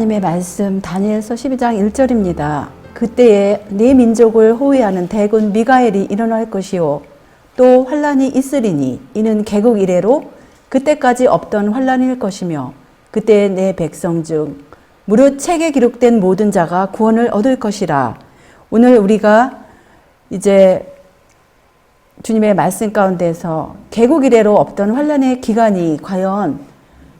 하나님의 말씀 다니엘서 12장 1절입니다. 그때에 네 민족을 호위하는 대군 미가엘이 일어날 것이요 또 환란이 있으리니 이는 개국 이래로 그때까지 없던 환란일 것이며 그때에 내 백성 중 무릇 책에 기록된 모든 자가 구원을 얻을 것이라. 오늘 우리가 이제 주님의 말씀 가운데서 개국 이래로 없던 환란의 기간이 과연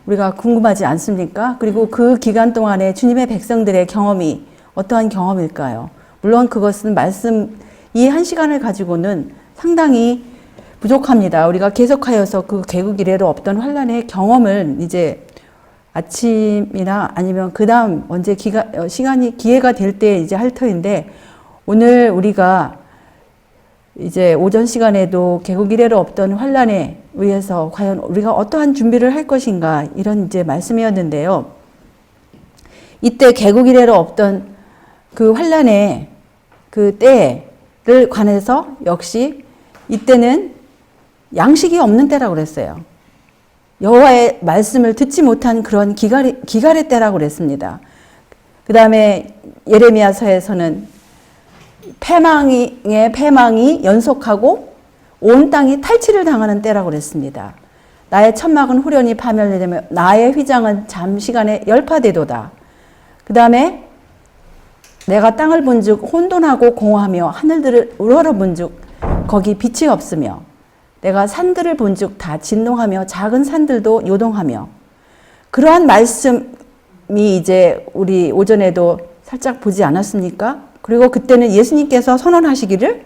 우리가 궁금하지 않습니까? 그리고 그 기간 동안에 주님의 백성들의 경험이 어떠한 경험일까요? 물론 그것은 말씀 이 한 시간을 가지고는 상당히 부족합니다. 우리가 계속하여서 그 개국 이래로 없던 환란의 경험을 이제 아침이나 아니면 그 다음 언제 기회가 될 때 이제 할 터인데, 오늘 우리가 이제 오전 시간에도 개국 이래로 없던 환란에 의해서 과연 우리가 어떠한 준비를 할 것인가, 이런 이제 말씀이었는데요. 이때 개국 이래로 없던 그 환란의 그 때를 관해서 역시 이때는 양식이 없는 때라고 그랬어요. 여호와의 말씀을 듣지 못한 그런 기갈의 때라고 그랬습니다. 그 다음에 예레미야서에서는 패망이 연속하고 온 땅이 탈취를 당하는 때라고 그랬습니다. 나의 천막은 후련히 파멸되며 나의 휘장은 잠시간에 열파되도다. 그 다음에 내가 땅을 본즉 혼돈하고 공허하며 하늘들을 우러러본즉 거기 빛이 없으며 내가 산들을 본즉 다 진동하며 작은 산들도 요동하며. 그러한 말씀이 이제 우리 오전에도 살짝 보지 않았습니까? 그리고 그때는 예수님께서 선언하시기를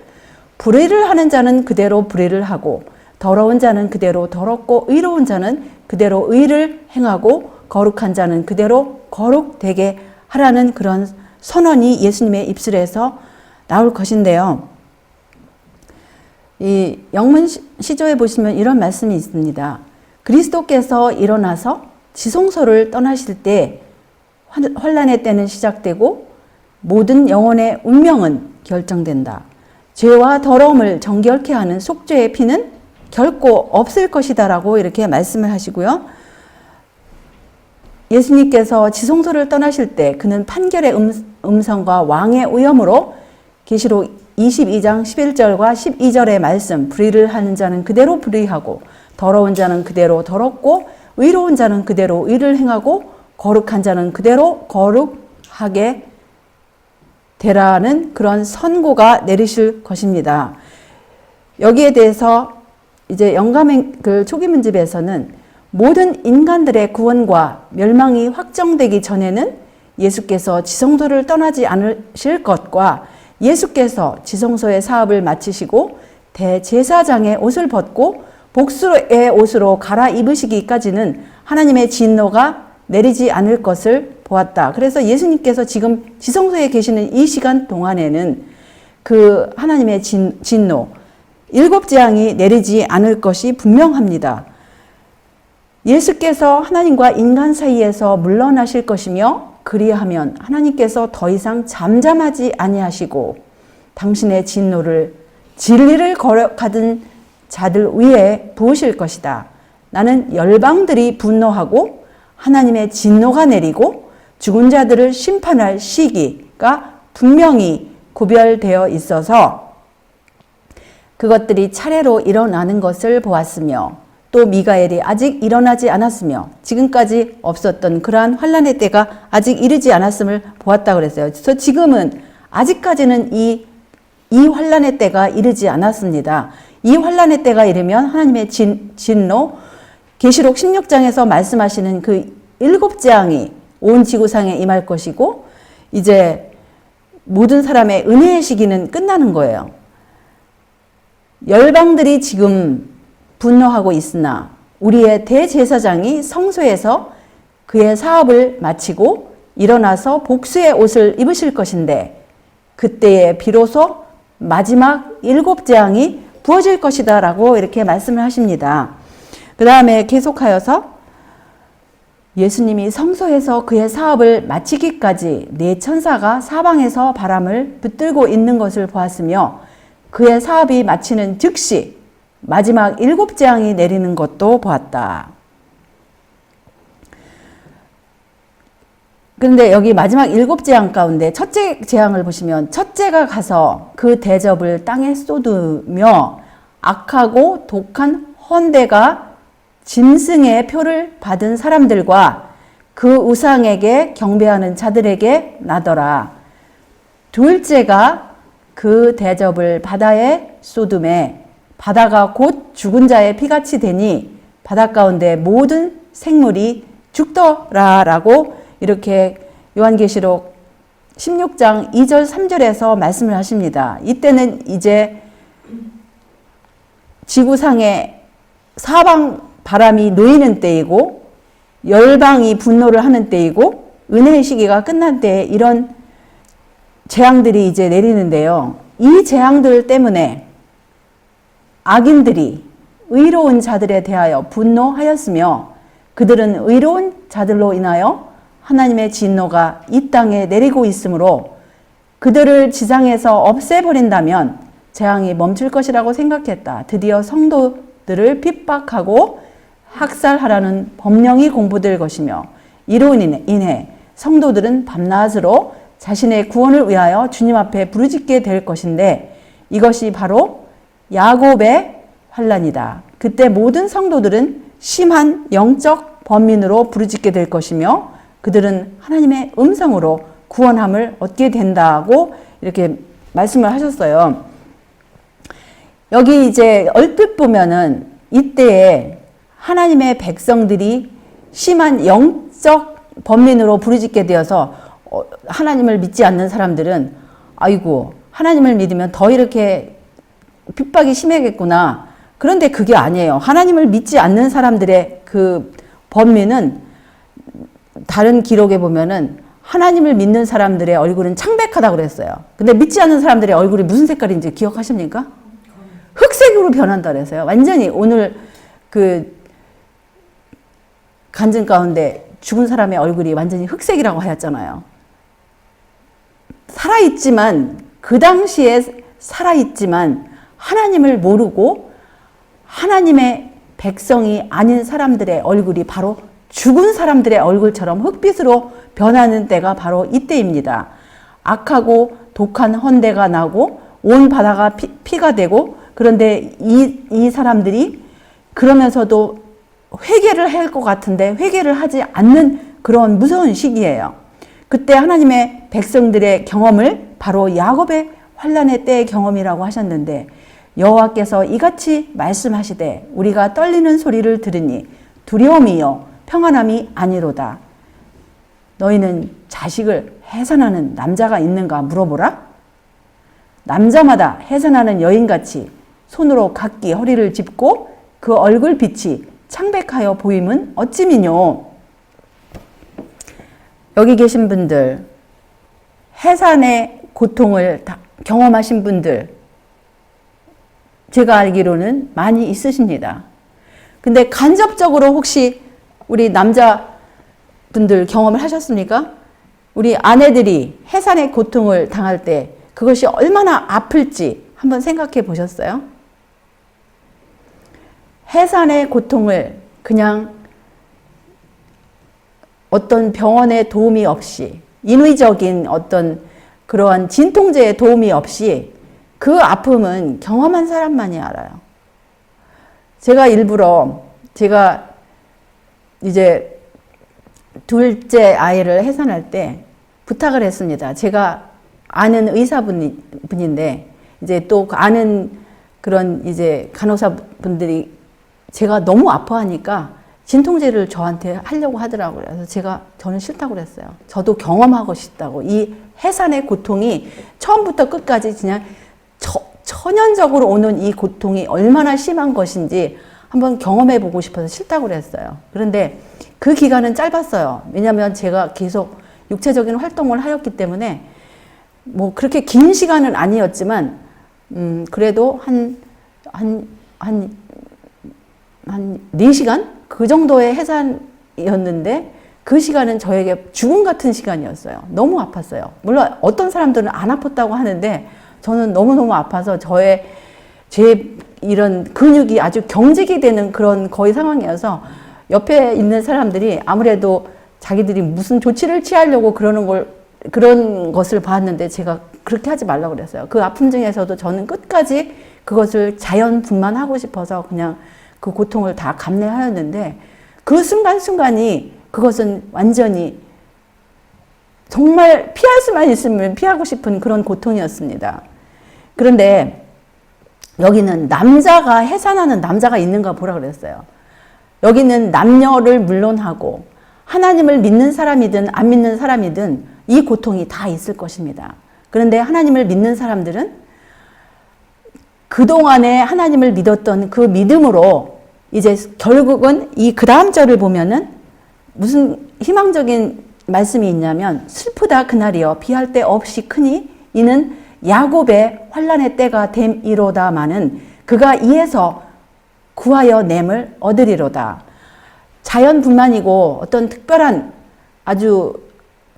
불의를 하는 자는 그대로 불의를 하고 더러운 자는 그대로 더럽고 의로운 자는 그대로 의를 행하고 거룩한 자는 그대로 거룩되게 하라는 그런 선언이 예수님의 입술에서 나올 것인데요. 이 영문 시조에 보시면 이런 말씀이 있습니다. 그리스도께서 일어나서 지성소를 떠나실 때 환란의 때는 시작되고 모든 영혼의 운명은 결정된다. 죄와 더러움을 정결케 하는 속죄의 피는 결코 없을 것이다 라고 이렇게 말씀을 하시고요. 예수님께서 지성소를 떠나실 때 그는 판결의 음성과 왕의 오염으로 계시록 22장 11절과 12절의 말씀, 불의를 하는 자는 그대로 불의하고 더러운 자는 그대로 더럽고 의로운 자는 그대로 의를 행하고 거룩한 자는 그대로 거룩하게 되라는 그런 선고가 내리실 것입니다. 여기에 대해서 이제 영감의 그 초기 문집에서는 모든 인간들의 구원과 멸망이 확정되기 전에는 예수께서 지성소를 떠나지 않으실 것과 예수께서 지성소의 사업을 마치시고 대제사장의 옷을 벗고 복수의 옷으로 갈아입으시기까지는 하나님의 진노가 내리지 않을 것을 보았다. 그래서 예수님께서 지금 지성소에 계시는 이 시간 동안에는 그 하나님의 진노, 7재앙이 내리지 않을 것이 분명합니다. 예수께서 하나님과 인간 사이에서 물러나실 것이며 그리하면 하나님께서 더 이상 잠잠하지 아니하시고 당신의 진노를 진리를 거역하던 자들 위에 부으실 것이다. 나는 열방들이 분노하고 하나님의 진노가 내리고 죽은 자들을 심판할 시기가 분명히 구별되어 있어서 그것들이 차례로 일어나는 것을 보았으며 또 미가엘이 아직 일어나지 않았으며 지금까지 없었던 그러한 환란의 때가 아직 이르지 않았음을 보았다 그랬어요. 그래서 지금은 아직까지는 이 환란의 때가 이르지 않았습니다. 이 환란의 때가 이르면 하나님의 진노, 계시록 16장에서 말씀하시는 그 7재앙이 온 지구상에 임할 것이고 이제 모든 사람의 은혜의 시기는 끝나는 거예요. 열방들이 지금 분노하고 있으나 우리의 대제사장이 성소에서 그의 사업을 마치고 일어나서 복수의 옷을 입으실 것인데 그때에 비로소 마지막 7재앙이 부어질 것이다 라고 이렇게 말씀을 하십니다. 그 다음에 계속하여서 예수님이 성소에서 그의 사업을 마치기까지 4천사가 사방에서 바람을 붙들고 있는 것을 보았으며 그의 사업이 마치는 즉시 마지막 7재앙이 내리는 것도 보았다. 그런데 여기 마지막 7재앙 가운데 첫째 재앙을 보시면 첫째가 가서 그 대접을 땅에 쏟으며 악하고 독한 헌대가 짐승의 표를 받은 사람들과 그 우상에게 경배하는 자들에게 나더라. 둘째가 그 대접을 바다에 쏟음에 바다가 곧 죽은 자의 피같이 되니 바다 가운데 모든 생물이 죽더라라고 이렇게 요한계시록 16장 2절 3절에서 말씀을 하십니다. 이때는 이제 지구상에 사방 바람이 놓이는 때이고 열방이 분노를 하는 때이고 은혜의 시기가 끝난 때에 이런 재앙들이 이제 내리는데요. 이 재앙들 때문에 악인들이 의로운 자들에 대하여 분노하였으며 그들은 의로운 자들로 인하여 하나님의 진노가 이 땅에 내리고 있으므로 그들을 지상에서 없애버린다면 재앙이 멈출 것이라고 생각했다. 드디어 성도들을 핍박하고 학살하라는 법령이 공부될 것이며 이로 인해 성도들은 밤낮으로 자신의 구원을 위하여 주님 앞에 부르짖게 될 것인데 이것이 바로 야곱의 환난이다. 그때 모든 성도들은 심한 영적 번민으로 부르짖게 될 것이며 그들은 하나님의 음성으로 구원함을 얻게 된다고 이렇게 말씀을 하셨어요. 여기 이제 얼핏 보면은 이때에 하나님의 백성들이 심한 영적 번민으로 부르짖게 되어서 하나님을 믿지 않는 사람들은 아이고 하나님을 믿으면 더 이렇게 핍박이 심하겠구나. 그런데 그게 아니에요. 하나님을 믿지 않는 사람들의 그 번민은 다른 기록에 보면은 하나님을 믿는 사람들의 얼굴은 창백하다고 그랬어요. 근데 믿지 않는 사람들의 얼굴이 무슨 색깔인지 기억하십니까? 흑색으로 변한다 그랬어요. 완전히 오늘 그 간증 가운데 죽은 사람의 얼굴이 완전히 흑색이라고 하였잖아요. 살아있지만 그 당시에 살아있지만 하나님을 모르고 하나님의 백성이 아닌 사람들의 얼굴이 바로 죽은 사람들의 얼굴처럼 흑빛으로 변하는 때가 바로 이때입니다. 악하고 독한 헌대가 나고 온 바다가 피가 되고 그런데 이 사람들이 그러면서도 회개를 할 것 같은데 회개를 하지 않는 그런 무서운 시기예요. 그때 하나님의 백성들의 경험을 바로 야곱의 환난의 때의 경험이라고 하셨는데 여호와께서 이같이 말씀하시되 우리가 떨리는 소리를 들으니 두려움이요 평안함이 아니로다. 너희는 자식을 해산하는 남자가 있는가 물어보라. 남자마다 해산하는 여인같이 손으로 각기 허리를 짚고 그 얼굴 빛이 창백하여 보임은 어찌미뇨. 여기 계신 분들 해산의 고통을 경험하신 분들 제가 알기로는 많이 있으십니다. 근데 간접적으로 혹시 우리 남자분들 경험을 하셨습니까? 우리 아내들이 해산의 고통을 당할 때 그것이 얼마나 아플지 한번 생각해 보셨어요? 해산의 고통을 그냥 어떤 병원의 도움이 없이 인위적인 어떤 그러한 진통제의 도움이 없이 그 아픔은 경험한 사람만이 알아요. 제가 일부러 제가 이제 둘째 아이를 해산할 때 부탁을 했습니다. 제가 아는 의사분인데 이제 또 아는 그런 이제 간호사분들이 제가 너무 아파하니까 진통제를 저한테 하려고 하더라고요. 그래서 저는 싫다고 그랬어요. 저도 경험하고 싶다고. 이 해산의 고통이 처음부터 끝까지 그냥 천연적으로 오는 이 고통이 얼마나 심한 것인지 한번 경험해 보고 싶어서 싫다고 그랬어요. 그런데 그 기간은 짧았어요. 왜냐하면 제가 계속 육체적인 활동을 하였기 때문에 뭐 그렇게 긴 시간은 아니었지만 그래도 한 4시간? 그 정도의 해산이었는데 그 시간은 저에게 죽음 같은 시간이었어요. 너무 아팠어요. 물론 어떤 사람들은 안 아팠다고 하는데 저는 너무너무 아파서 제 이런 근육이 아주 경직이 되는 그런 거의 상황이어서 옆에 있는 사람들이 아무래도 자기들이 무슨 조치를 취하려고 그런 것을 봤는데 제가 그렇게 하지 말라고 그랬어요. 그 아픔 중에서도 저는 끝까지 그것을 자연 분만하고 싶어서 그냥 그 고통을 다 감내하였는데 그 순간순간이 그것은 완전히 정말 피할 수만 있으면 피하고 싶은 그런 고통이었습니다. 그런데 여기는 남자가 해산하는 남자가 있는가 보라 그랬어요. 여기는 남녀를 물론하고 하나님을 믿는 사람이든 안 믿는 사람이든 이 고통이 다 있을 것입니다. 그런데 하나님을 믿는 사람들은 그동안에 하나님을 믿었던 그 믿음으로 이제 결국은 이 그 다음 절을 보면은 무슨 희망적인 말씀이 있냐면 슬프다 그날이여 비할 데 없이 크니 이는 야곱의 환난의 때가 됨이로다마는 그가 이에서 구하여 냄을 얻으리로다. 자연분만이고 어떤 특별한 아주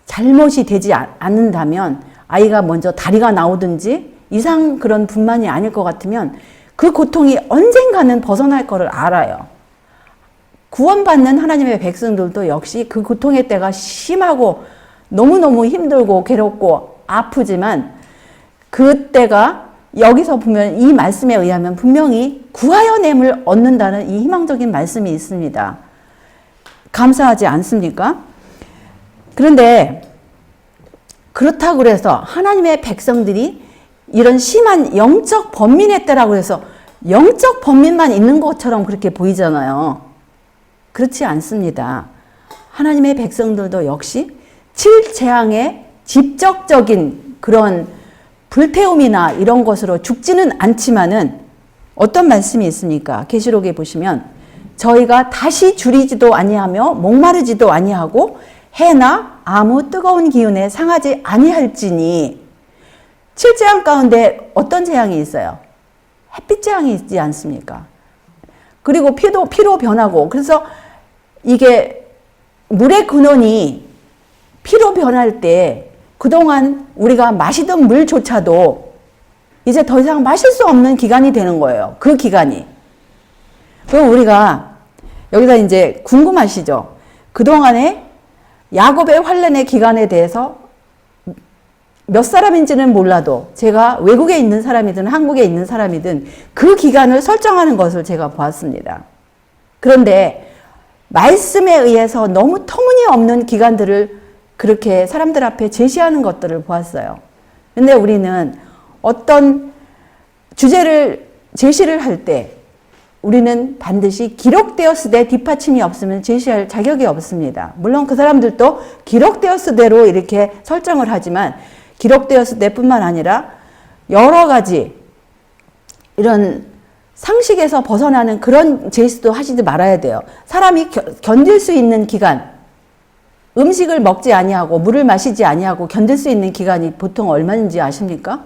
잘못이 되지 않는다면 아이가 먼저 다리가 나오든지 이상 그런 분만이 아닐 것 같으면 그 고통이 언젠가는 벗어날 것을 알아요. 구원받는 하나님의 백성들도 역시 그 고통의 때가 심하고 너무너무 힘들고 괴롭고 아프지만 그때가 여기서 보면 이 말씀에 의하면 분명히 구하여 냄을 얻는다는 이 희망적인 말씀이 있습니다. 감사하지 않습니까? 그런데 그렇다고 해서 하나님의 백성들이 이런 심한 영적 번민의 때라고 해서 영적 번민만 있는 것처럼 그렇게 보이잖아요. 그렇지 않습니다. 하나님의 백성들도 역시 칠재앙의 직접적인 그런 불태움이나 이런 것으로 죽지는 않지만은 어떤 말씀이 있습니까? 계시록에 보시면 저희가 다시 줄이지도 아니하며 목마르지도 아니하고 해나 아무 뜨거운 기운에 상하지 아니할지니 칠재앙 가운데 어떤 재앙이 있어요? 햇빛 재앙이 있지 않습니까? 그리고 피로 변하고 그래서 이게 물의 근원이 피로 변할 때 그동안 우리가 마시던 물조차도 이제 더 이상 마실 수 없는 기간이 되는 거예요. 그 기간이. 그럼 우리가 여기다 이제 궁금하시죠? 그동안에 야곱의 환난의 기간에 대해서 몇 사람인지는 몰라도 제가 외국에 있는 사람이든 한국에 있는 사람이든 그 기간을 설정하는 것을 제가 보았습니다. 그런데 말씀에 의해서 너무 터무니없는 기간들을 그렇게 사람들 앞에 제시하는 것들을 보았어요. 근데 우리는 어떤 주제를 제시를 할 때 우리는 반드시 기록되었을 때 뒷받침이 없으면 제시할 자격이 없습니다. 물론 그 사람들도 기록되었을 대로 이렇게 설정을 하지만 기록되었을 때뿐만 아니라 여러 가지 이런 상식에서 벗어나는 그런 제시도 하시지 말아야 돼요. 사람이 견딜 수 있는 기간, 음식을 먹지 아니하고 물을 마시지 아니하고 견딜 수 있는 기간이 보통 얼마인지 아십니까?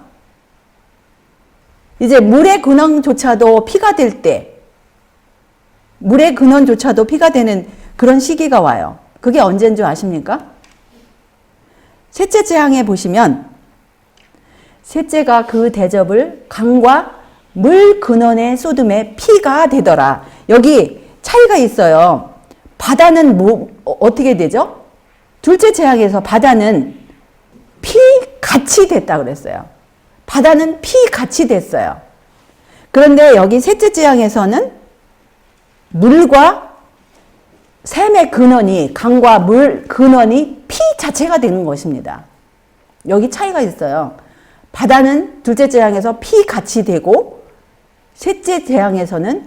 이제 물의 근원조차도 피가 될 때, 물의 근원조차도 피가 되는 그런 시기가 와요. 그게 언제인 줄 아십니까? 셋째 재앙에 보시면 셋째가 그 대접을 강과 물 근원에 쏟음에 피가 되더라. 여기 차이가 있어요. 바다는 어떻게 되죠? 둘째 재앙에서 바다는 피 같이 됐다 그랬어요. 바다는 피 같이 됐어요. 그런데 여기 셋째 재앙에서는 물과 샘의 근원이 강과 물 근원이 피 자체가 되는 것입니다. 여기 차이가 있어요. 바다는 둘째 재앙에서 피 같이 되고 셋째 재앙에서는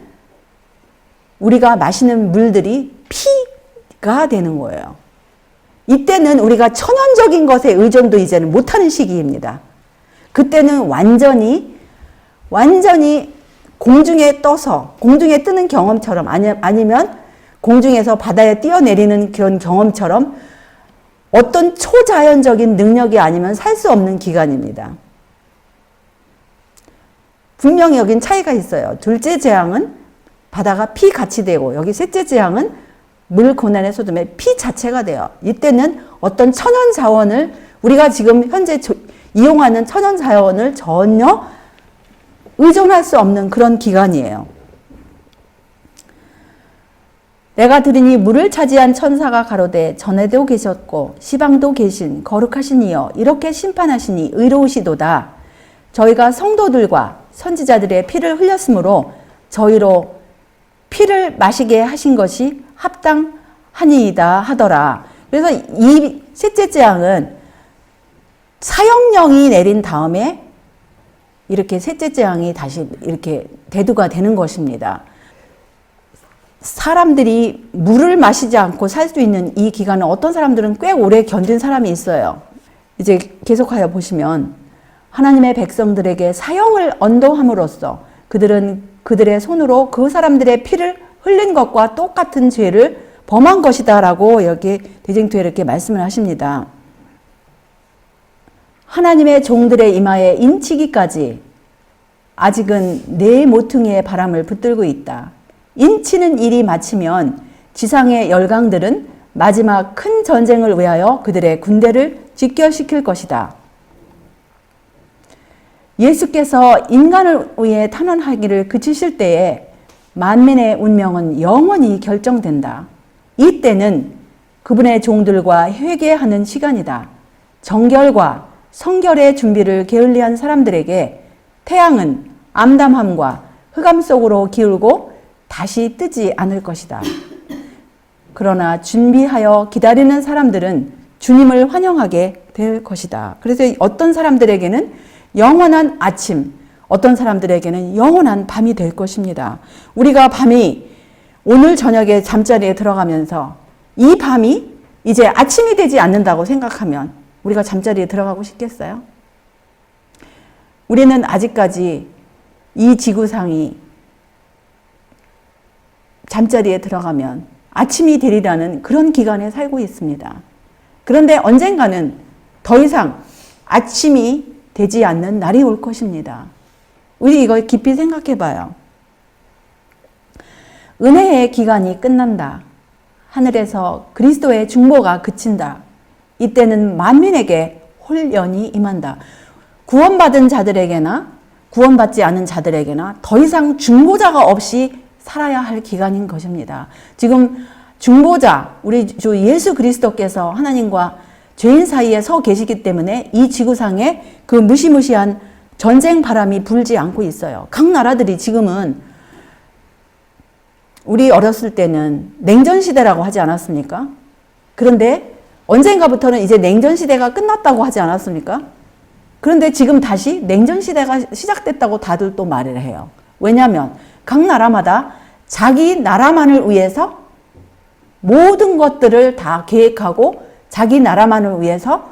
우리가 마시는 물들이 피가 되는 거예요. 이때는 우리가 천연적인 것에 의존도 이제는 못하는 시기입니다. 그때는 완전히 공중에 떠서 공중에 뜨는 경험처럼 아니면 공중에서 바다에 뛰어내리는 그런 경험처럼 어떤 초자연적인 능력이 아니면 살 수 없는 기간입니다. 분명히 여긴 차이가 있어요. 둘째 재앙은 바다가 피 같이 되고 여기 셋째 재앙은 물 고난의 소돔에 피 자체가 돼요. 이때는 어떤 천연 자원을 우리가 지금 현재 이용하는 천연 자원을 전혀 의존할 수 없는 그런 기간이에요. 내가 들으니 물을 차지한 천사가 가로되 전에도 계셨고 시방도 계신 거룩하신 이여 이렇게 심판하시니 의로우시도다. 저희가 성도들과 선지자들의 피를 흘렸으므로 저희로 피를 마시게 하신 것이 합당하니이다 하더라. 그래서 이 셋째 재앙은 사형령이 내린 다음에 이렇게 셋째 재앙이 다시 이렇게 대두가 되는 것입니다. 사람들이 물을 마시지 않고 살 수 있는 이 기간은 어떤 사람들은 꽤 오래 견딘 사람이 있어요. 이제 계속하여 보시면 하나님의 백성들에게 사형을 언도함으로써 그들은 그들의 손으로 그 사람들의 피를 흘린 것과 똑같은 죄를 범한 것이다 라고 여기 대쟁투에 이렇게 말씀을 하십니다. 하나님의 종들의 이마에 인치기까지 아직은 네 모퉁이의 바람을 붙들고 있다. 인치는 일이 마치면 지상의 열강들은 마지막 큰 전쟁을 위하여 그들의 군대를 집결시킬 것이다. 예수께서 인간을 위해 탄원하기를 그치실 때에 만민의 운명은 영원히 결정된다. 이때는 그분의 종들과 회개하는 시간이다. 정결과 성결의 준비를 게을리한 사람들에게 태양은 암담함과 흑암 속으로 기울고 다시 뜨지 않을 것이다. 그러나 준비하여 기다리는 사람들은 주님을 환영하게 될 것이다. 그래서 어떤 사람들에게는 영원한 아침, 어떤 사람들에게는 영원한 밤이 될 것입니다. 우리가 밤이 오늘 저녁에 잠자리에 들어가면서 이 밤이 이제 아침이 되지 않는다고 생각하면 우리가 잠자리에 들어가고 싶겠어요? 우리는 아직까지 이 지구상이 잠자리에 들어가면 아침이 되리라는 그런 기간에 살고 있습니다. 그런데 언젠가는 더 이상 아침이 되지 않는 날이 올 것입니다. 우리 이걸 깊이 생각해 봐요. 은혜의 기간이 끝난다. 하늘에서 그리스도의 중보가 그친다. 이때는 만민에게 혼련이 임한다. 구원받은 자들에게나 구원받지 않은 자들에게나 더 이상 중보자가 없이 살아야 할 기간인 것입니다. 지금 중보자, 우리 주 예수 그리스도께서 하나님과 죄인 사이에 서 계시기 때문에 이 지구상에 그 무시무시한 전쟁 바람이 불지 않고 있어요. 각 나라들이 지금은 우리 어렸을 때는 냉전시대라고 하지 않았습니까? 그런데 언젠가부터는 이제 냉전시대가 끝났다고 하지 않았습니까? 그런데 지금 다시 냉전시대가 시작됐다고 다들 또 말을 해요. 왜냐하면 각 나라마다 자기 나라만을 위해서 모든 것들을 다 계획하고 자기 나라만을 위해서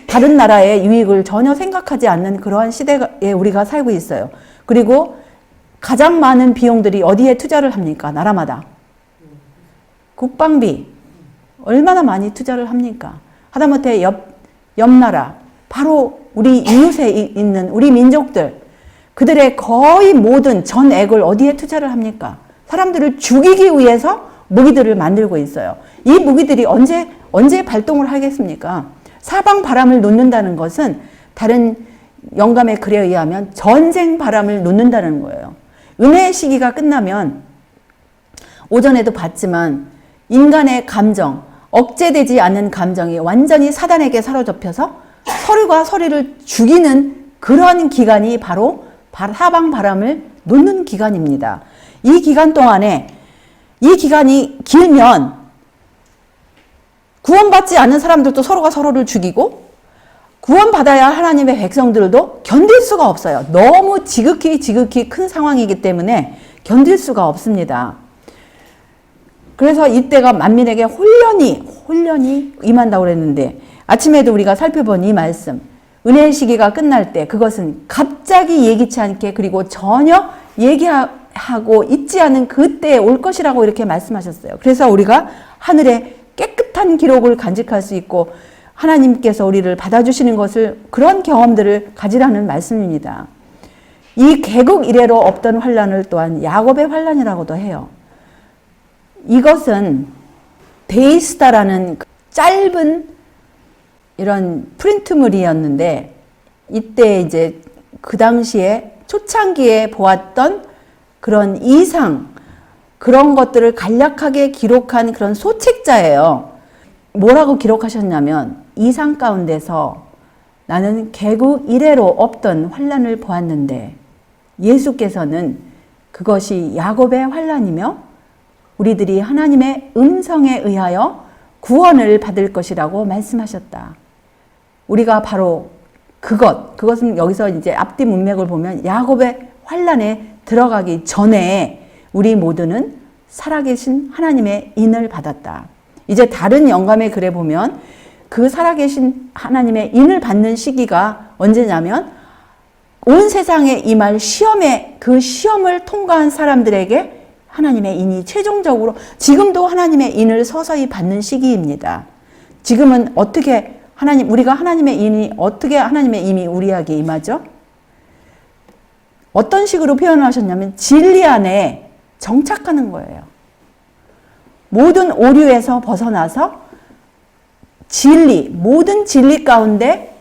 다른 나라의 유익을 전혀 생각하지 않는 그러한 시대에 우리가 살고 있어요. 그리고 가장 많은 비용들이 어디에 투자를 합니까? 나라마다. 국방비. 얼마나 많이 투자를 합니까? 하다못해 옆 나라, 바로 우리 이웃에 있는 우리 민족들, 그들의 거의 모든 전액을 어디에 투자를 합니까? 사람들을 죽이기 위해서 무기들을 만들고 있어요. 이 무기들이 언제 발동을 하겠습니까? 사방 바람을 놓는다는 것은 다른 영감의 글에 의하면 전쟁 바람을 놓는다는 거예요. 은혜의 시기가 끝나면 오전에도 봤지만 인간의 감정, 억제되지 않은 감정이 완전히 사단에게 사로잡혀서 서로가 서로를 죽이는 그런 기간이 바로 사방 바람을 놓는 기간입니다. 이 기간 동안에 이 기간이 길면 구원받지 않은 사람들도 서로가 서로를 죽이고 구원받아야 하나님의 백성들도 견딜 수가 없어요. 너무 지극히 큰 상황이기 때문에 견딜 수가 없습니다. 그래서 이때가 만민에게 혼련이 임한다고 그랬는데 아침에도 우리가 살펴본 이 말씀, 은혜의 시기가 끝날 때 그것은 갑자기 예기치 않게 그리고 전혀 얘기하고 있지 않은 그때에 올 것이라고 이렇게 말씀하셨어요. 그래서 우리가 하늘의 깨끗한 기록을 간직할 수 있고 하나님께서 우리를 받아주시는 것을 그런 경험들을 가지라는 말씀입니다. 이 개국 이래로 없던 환란을 또한 야곱의 환란이라고도 해요. 이것은 데이스타라는 짧은 이런 프린트물이었는데 이때 이제 그 당시에 초창기에 보았던 그런 이상 그런 것들을 간략하게 기록한 그런 소책자예요. 뭐라고 기록하셨냐면 이상 가운데서 나는 개국 이래로 없던 환난을 보았는데 예수께서는 그것이 야곱의 환난이며 우리들이 하나님의 음성에 의하여 구원을 받을 것이라고 말씀하셨다. 우리가 바로 그것은 여기서 이제 앞뒤 문맥을 보면 야곱의 환난에 들어가기 전에 우리 모두는 살아계신 하나님의 인을 받았다. 이제 다른 영감의 글에 보면 그 살아계신 하나님의 인을 받는 시기가 언제냐면 온 세상에 임할 시험에 그 시험을 통과한 사람들에게 하나님의 인이 최종적으로 지금도 하나님의 인을 서서히 받는 시기입니다. 지금은 어떻게 우리가 하나님의 인이 어떻게 하나님의 임이 우리에게 임하죠? 어떤 식으로 표현하셨냐면 진리 안에 정착하는 거예요. 모든 오류에서 벗어나서 모든 진리 가운데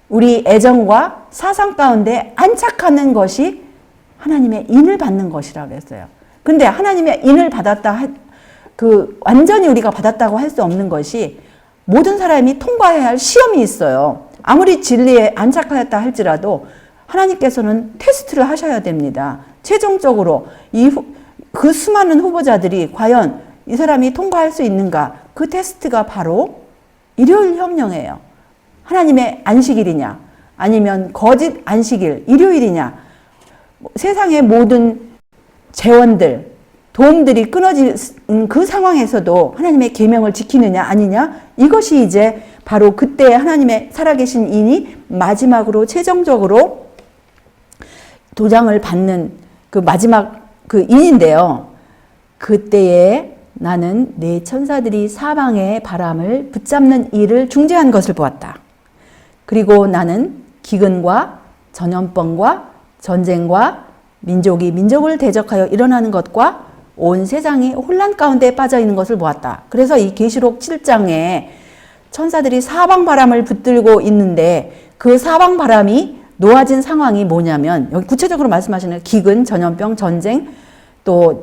우리 애정과 사상 가운데 안착하는 것이 하나님의 인을 받는 것이라고 했어요. 근데 하나님의 인을 받았다, 완전히 우리가 받았다고 할 수 없는 것이 모든 사람이 통과해야 할 시험이 있어요. 아무리 진리에 안착하였다 할지라도 하나님께서는 테스트를 하셔야 됩니다. 최종적으로 그 수많은 후보자들이 과연 이 사람이 통과할 수 있는가? 그 테스트가 바로 일요일 협령이에요. 하나님의 안식일이냐? 아니면 거짓 안식일, 일요일이냐? 세상의 모든 재원들, 도움들이 끊어진 그 상황에서도 하나님의 계명을 지키느냐 아니냐? 이것이 이제 바로 그때 하나님의 살아계신 인이 마지막으로 최종적으로 도장을 받는 그 마지막 그 인인데요. 그때에 나는 내 천사들이 사방의 바람을 붙잡는 일을 중재한 것을 보았다. 그리고 나는 기근과 전염병과 전쟁과 민족이 민족을 대적하여 일어나는 것과 온 세상이 혼란 가운데 빠져 있는 것을 보았다. 그래서 이 계시록 7장에 천사들이 사방 바람을 붙들고 있는데 그 사방 바람이 놓아진 상황이 뭐냐면 여기 구체적으로 말씀하시는 기근, 전염병, 전쟁, 또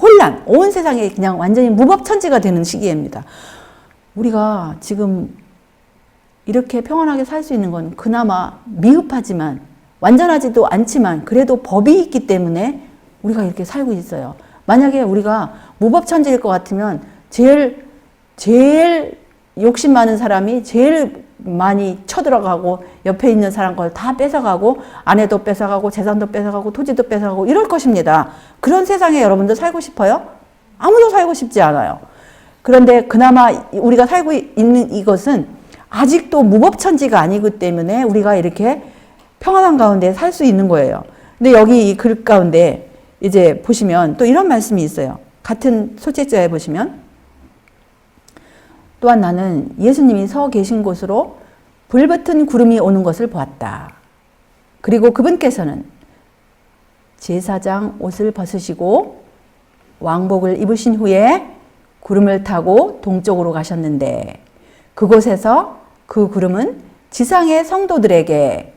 혼란, 온 세상에 그냥 완전히 무법천지가 되는 시기입니다. 우리가 지금 이렇게 평안하게 살 수 있는 건 그나마 미흡하지만 완전하지도 않지만 그래도 법이 있기 때문에 우리가 이렇게 살고 있어요. 만약에 우리가 무법천지일 것 같으면 제일 욕심 많은 사람이 제일 많이 쳐들어가고 옆에 있는 사람 걸 다 뺏어가고 아내도 뺏어가고 재산도 뺏어가고 토지도 뺏어가고 이럴 것입니다. 그런 세상에 여러분들 살고 싶어요? 아무도 살고 싶지 않아요. 그런데 그나마 우리가 살고 있는 이것은 아직도 무법천지가 아니기 때문에 우리가 이렇게 평안한 가운데 살 수 있는 거예요. 근데 여기 이 글 가운데 이제 보시면 또 이런 말씀이 있어요. 같은 소책자에 보시면 또한 나는 예수님이 서 계신 곳으로 불붙은 구름이 오는 것을 보았다. 그리고 그분께서는 제사장 옷을 벗으시고 왕복을 입으신 후에 구름을 타고 동쪽으로 가셨는데 그곳에서 그 구름은 지상의 성도들에게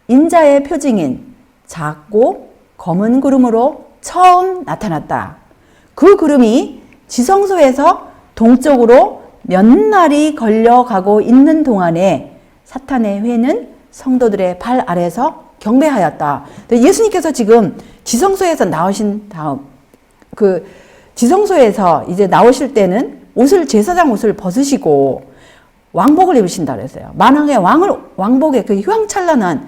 인자의 표징인 작고 검은 구름으로 처음 나타났다. 그 구름이 지성소에서 동쪽으로 몇 날이 걸려가고 있는 동안에 사탄의 회는 성도들의 발 아래서 경배하였다. 예수님께서 지금 지성소에서 나오신 다음 그 지성소에서 이제 나오실 때는 제사장 옷을 벗으시고 왕복을 입으신다 그랬어요. 만왕의 왕복의 그 휘황찬란한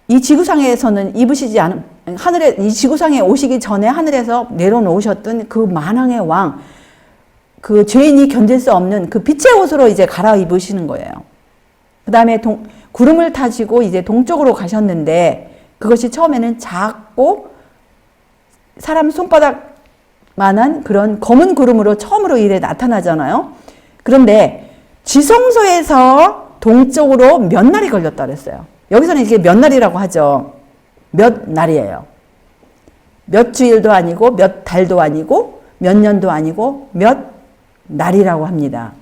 이 지구상에서는 입으시지 않은 하늘에 이 지구상에 오시기 전에 하늘에서 내려놓으셨던 그 만왕의 왕, 그 죄인이 견딜 수 없는 그 빛의 옷으로 이제 갈아입으시는 거예요. 그 다음에 구름을 타시고 이제 동쪽으로 가셨는데 그것이 처음에는 작고 사람 손바닥만한 그런 검은 구름으로 처음으로 이래 나타나잖아요. 그런데 지성소에서 동쪽으로 몇 날이 걸렸다 그랬어요. 여기서는 이게 몇 날이라고 하죠. 몇 날이에요. 몇 주일도 아니고 몇 달도 아니고 몇 년도 아니고 몇 날이라고 합니다.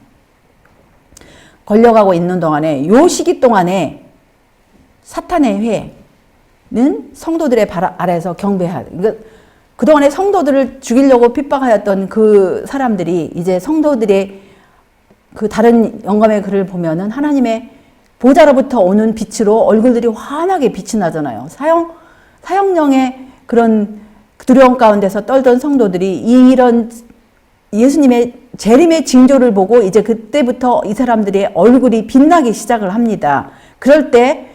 걸려가고 있는 동안에 요 시기 동안에 사탄의 회는 성도들의 발 아래에서 경배하는 그동안에 성도들을 죽이려고 핍박하였던 그 사람들이 이제 성도들의 그 다른 영감의 글을 보면은 하나님의 보좌로부터 오는 빛으로 얼굴들이 환하게 빛이 나잖아요. 사형령의 그런 두려움 가운데서 떨던 성도들이 이런 예수님의 재림의 징조를 보고 이제 그때부터 이 사람들의 얼굴이 빛나기 시작을 합니다. 그럴 때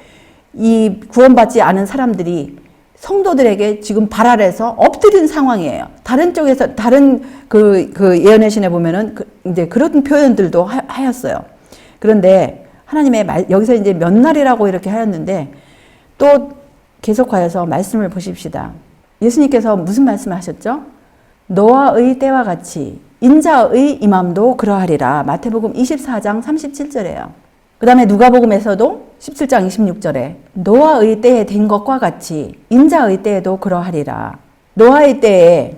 이 구원받지 않은 사람들이 성도들에게 지금 발 아래서 엎드린 상황이에요. 다른 쪽에서 다른 그 예언의 신에 보면은 이제 그런 표현들도 하였어요. 그런데 하나님의 여기서 이제 몇 날이라고 이렇게 하였는데 또 계속하여서 말씀을 보십시다. 예수님께서 무슨 말씀을 하셨죠? 노아의 때와 같이 인자의 임함도 그러하리라. 마태복음 24장 37절에요. 그 다음에 누가복음에서도 17장 26절에 노아의 때에 된 것과 같이 인자의 때에도 그러하리라. 노아의 때에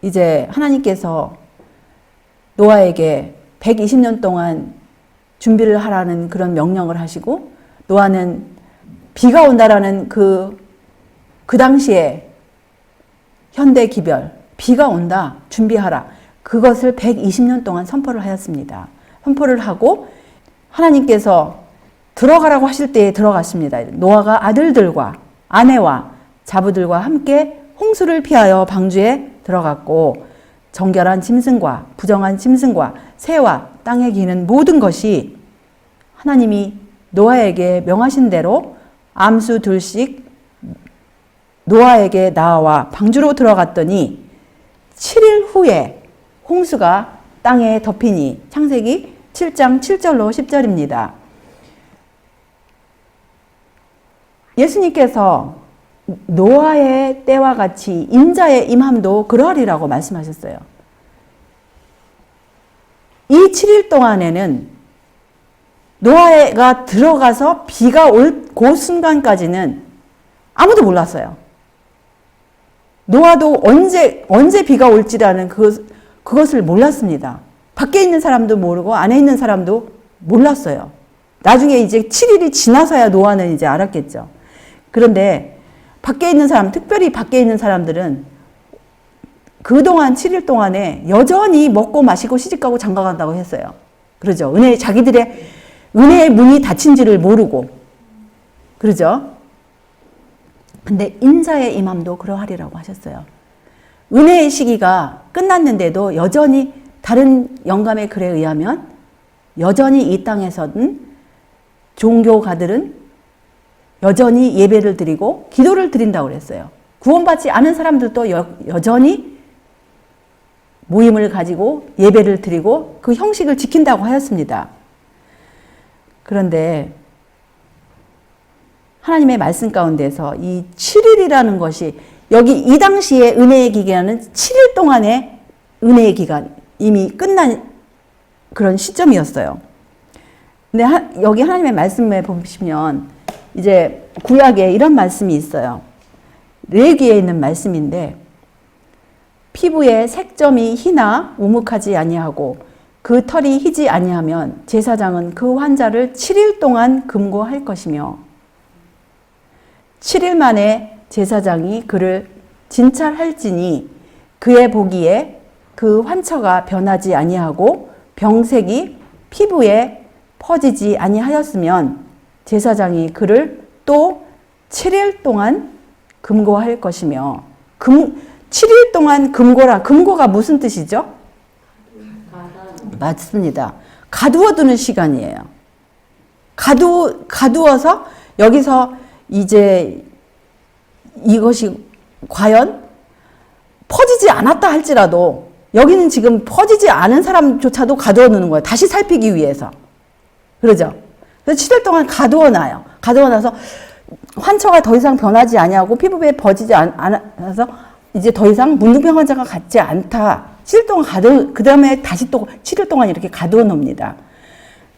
이제 하나님께서 노아에게 120년 동안 준비를 하라는 그런 명령을 하시고 노아는 비가 온다라는 그 당시에 현대 기별, 비가 온다, 준비하라. 그것을 120년 동안 선포를 하였습니다. 선포를 하고 하나님께서 들어가라고 하실 때에 들어갔습니다. 노아가 아들들과 아내와 자부들과 함께 홍수를 피하여 방주에 들어갔고 정결한 짐승과 부정한 짐승과 새와 땅에 기는 모든 것이 하나님이 노아에게 명하신 대로 암수 둘씩 노아에게 나와 방주로 들어갔더니 7일 후에 홍수가 땅에 덮이니 창세기 7장 7절로 10절입니다. 예수님께서 노아의 때와 같이 인자의 임함도 그러하리라고 말씀하셨어요. 이 7일 동안에는 노아가 들어가서 비가 올 그 순간까지는 아무도 몰랐어요. 노아도 언제 비가 올지라는 그것을 몰랐습니다. 밖에 있는 사람도 모르고 안에 있는 사람도 몰랐어요. 나중에 이제 7일이 지나서야 노아는 이제 알았겠죠. 그런데 밖에 있는 사람, 특별히 밖에 있는 사람들은 그동안 7일 동안에 여전히 먹고 마시고 시집가고 장가간다고 했어요. 그러죠. 자기들의 은혜의 문이 닫힌지를 모르고. 그러죠. 근데 인자의 임함도 그러하리라고 하셨어요. 은혜의 시기가 끝났는데도 여전히 다른 영감의 글에 의하면 여전히 이 땅에서는 종교가들은 여전히 예배를 드리고 기도를 드린다고 그랬어요. 구원받지 않은 사람들도 여전히 모임을 가지고 예배를 드리고 그 형식을 지킨다고 하였습니다. 그런데 하나님의 말씀 가운데서 이 7일이라는 것이 여기 이 당시에 은혜의 기간은 7일 동안의 은혜의 기간 이미 끝난 그런 시점이었어요. 근데 여기 하나님의 말씀에 보시면 이제 구약에 이런 말씀이 있어요. 레위기에 있는 말씀인데 피부에 색점이 희나 우묵하지 아니하고 그 털이 희지 아니하면 제사장은 그 환자를 7일 동안 금고할 것이며 7일 만에 제사장이 그를 진찰할지니 그의 보기에 그 환처가 변하지 아니하고 병색이 피부에 퍼지지 아니하였으면 제사장이 그를 또 7일 동안 금고할 것이며 7일 동안 금고가 무슨 뜻이죠? 맞습니다. 가두어두는 시간이에요. 가두어서 여기서 이제 이것이 과연 퍼지지 않았다 할지라도 여기는 지금 퍼지지 않은 사람조차도 가두어 놓는 거예요. 다시 살피기 위해서. 그러죠? 그래서 7일 동안 가두어 놔요. 가두어 놔서 환처가 더 이상 변하지 아니하고 피부에 퍼지지 않아서 이제 더 이상 문둥병 환자가 같지 않다. 7일 동안 그 다음에 다시 또 7일 동안 이렇게 가두어 놓습니다.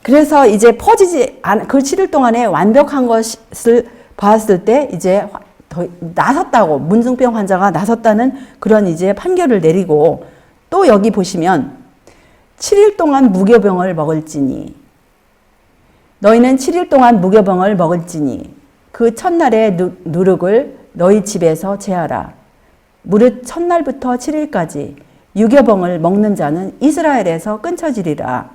그래서 이제 퍼지지 않은 그 7일 동안에 완벽한 것을 봤을 때 이제 나섰다고 문둥병 환자가 나섰다는 그런 이제 판결을 내리고 또 여기 보시면 7일 동안 무교병을 먹을지니 너희는 7일 동안 무교병을 먹을지니 그 첫날의 누룩을 너희 집에서 제하라. 무릇 첫날부터 7일까지 유교병을 먹는 자는 이스라엘에서 끊쳐지리라.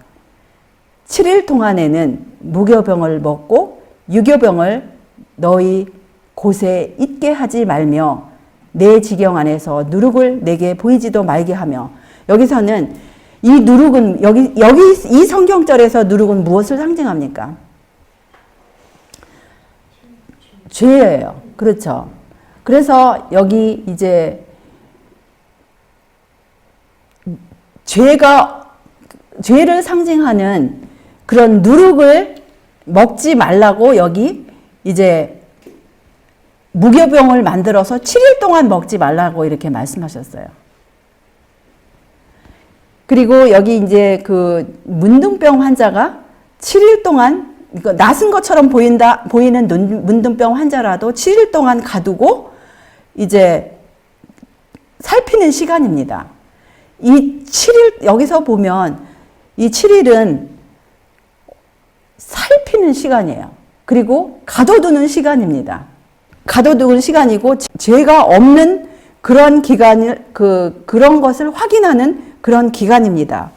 7일 동안에는 무교병을 먹고 유교병을 너희 곳에 있게 하지 말며 내 지경 안에서 누룩을 내게 보이지도 말게 하며. 여기서는 이 누룩은 여기 이 성경절에서 누룩은 무엇을 상징합니까? 죄예요. 그렇죠. 그래서 여기 이제 죄를 상징하는 그런 누룩을 먹지 말라고 여기 이제 무교병을 만들어서 7일 동안 먹지 말라고 이렇게 말씀하셨어요. 그리고 여기 이제 그 문둥병 환자가 7일 동안 낫은 것처럼 보이는 문둥병 환자라도 7일 동안 가두고 이제 살피는 시간입니다. 이 7일, 여기서 보면 이 7일은 살피는 시간이에요. 그리고 가둬두는 시간입니다. 가둬두는 시간이고 죄가 없는 그런 기간을, 그런 것을 확인하는 그런 기간입니다.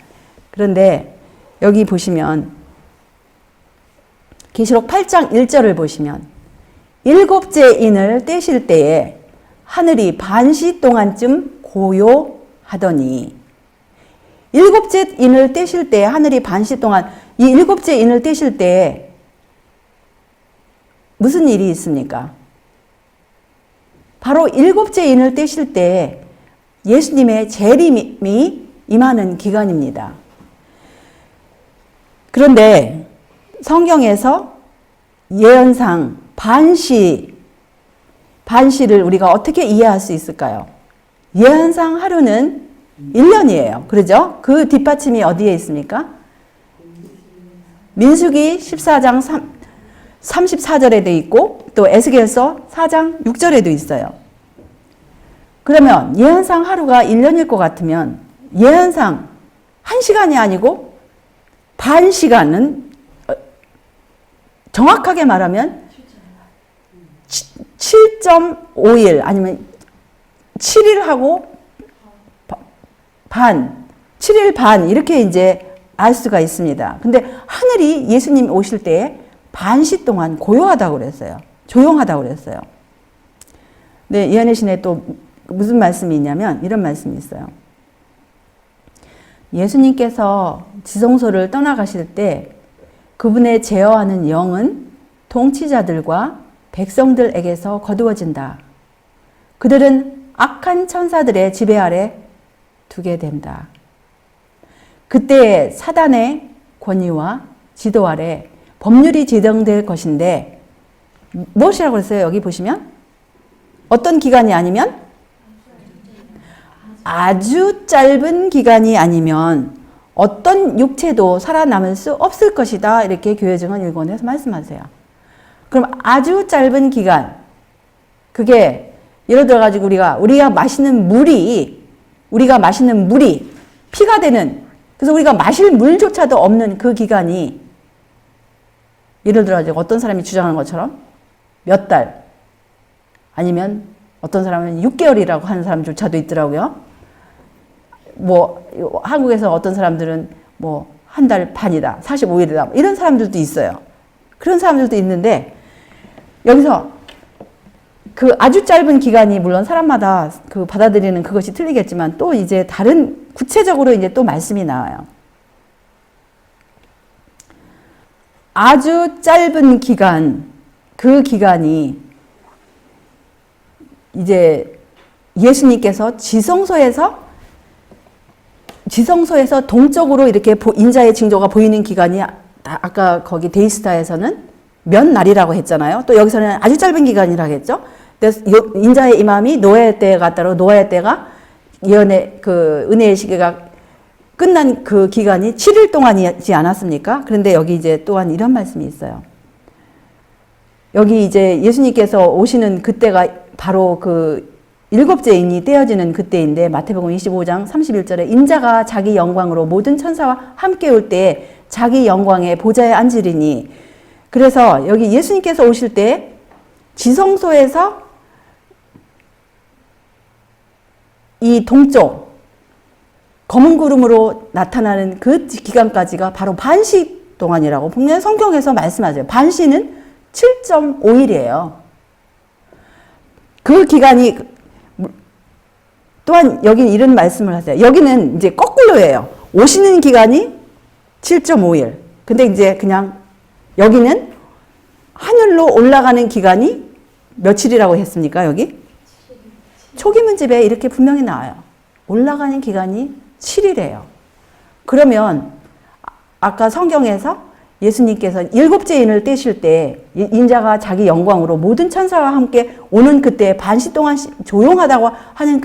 그런데 여기 보시면 계시록 8장 1절을 보시면 일곱째 인을 떼실 때에 하늘이 반시 동안쯤 고요하더니, 일곱째 인을 떼실 때 하늘이 반시 동안, 이 일곱째 인을 떼실 때 무슨 일이 있습니까? 바로 일곱째 인을 떼실 때 예수님의 재림이 임하는 기간입니다. 그런데 성경에서 예언상 반시를 우리가 어떻게 이해할 수 있을까요? 예언상 하루는 1년이에요. 그러죠? 그 뒷받침이 어디에 있습니까? 민수기 14장 34절에도 있고 또 에스겔서 4장 6절에도 있어요. 그러면 예언상 하루가 1년일 것 같으면 예언상 1시간이 아니고 반 시간은 정확하게 말하면 7.5일 아니면 7일하고 반, 7일 반 이렇게 이제 알 수가 있습니다. 근데 하늘이 예수님 오실 때에 반시 동안 고요하다고 그랬어요. 조용하다고 그랬어요. 네, 예언의 신에 또 무슨 말씀이 있냐면 이런 말씀이 있어요. 예수님께서 지성소를 떠나가실 때 그분의 제어하는 영은 통치자들과 백성들에게서 거두어진다. 그들은 악한 천사들의 지배 아래 두게 된다. 그때 사단의 권위와 지도 아래 법률이 제정될 것인데 무엇이라고 그랬어요? 여기 보시면 어떤 기간이 아니면 아주 짧은 기간이 아니면 어떤 육체도 살아남을 수 없을 것이다. 이렇게 교회증언 1권에서 말씀하세요. 그럼 아주 짧은 기간, 그게 예를 들어 가지고 우리가 마시는 물이 피가 되는, 그래서 우리가 마실 물조차도 없는 그 기간이 예를 들어 가지고 어떤 사람이 주장하는 것처럼 몇 달, 아니면 어떤 사람은 6개월이라고 하는 사람조차도 있더라고요. 뭐 한국에서 어떤 사람들은 뭐 한 달 반이다, 45일이다 이런 사람들도 있어요. 그런 사람들도 있는데 여기서 그 아주 짧은 기간이 물론 사람마다 그 받아들이는 그것이 틀리겠지만 또 이제 다른 구체적으로 이제 또 말씀이 나와요. 아주 짧은 기간, 그 기간이 이제 예수님께서 지성소에서 동쪽으로 이렇게 인자의 징조가 보이는 기간이 아까 거기 데이스타에서는 몇 날이라고 했잖아요. 또 여기서는 아주 짧은 기간이라고 했죠. 그래서 인자의 임함이 노아의 때에 갔다로 노아의 때가 예언의 그 은혜의 시기가 끝난 그 기간이 7일 동안이지 않았습니까? 그런데 여기 이제 또한 이런 말씀이 있어요. 여기 이제 예수님께서 오시는 그때가 바로 그 일곱째 인이 떼어지는 그때인데 마태복음 25장 31절에 인자가 자기 영광으로 모든 천사와 함께 올 때 자기 영광의 보좌에 앉으리니, 그래서 여기 예수님께서 오실 때 지성소에서 이 동쪽 검은 구름으로 나타나는 그 기간까지가 바로 반시 동안이라고 분명히 성경에서 말씀하세요. 반시는 7.5일이에요. 그 기간이 또한 여기 이런 말씀을 하세요. 여기는 이제 거꾸로예요. 오시는 기간이 7.5일. 근데 이제 그냥 여기는 하늘로 올라가는 기간이 며칠이라고 했습니까? 여기? 초기 문집에 이렇게 분명히 나와요. 올라가는 기간이 7일이에요. 그러면 아까 성경에서 예수님께서 일곱째 인을 떼실 때 인자가 자기 영광으로 모든 천사와 함께 오는 그때 반시 동안 조용하다고 하는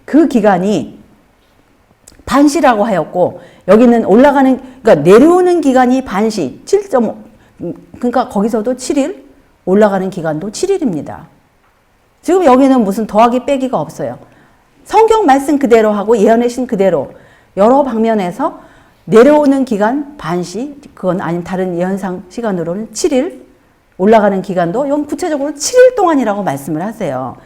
그 기간이 반시라고 하였고, 여기는 올라가는, 그러니까 내려오는 기간이 반시 7.5, 그러니까 거기서도 7일, 올라가는 기간도 7일입니다. 지금 여기는 무슨 더하기 빼기가 없어요. 성경 말씀 그대로 하고 예언하신 그대로 여러 방면에서 내려오는 기간 반시, 그건 아닌 다른 예언상 시간으로는 7일, 올라가는 기간도 이건 구체적으로 7일 동안이라고 말씀을 하세요.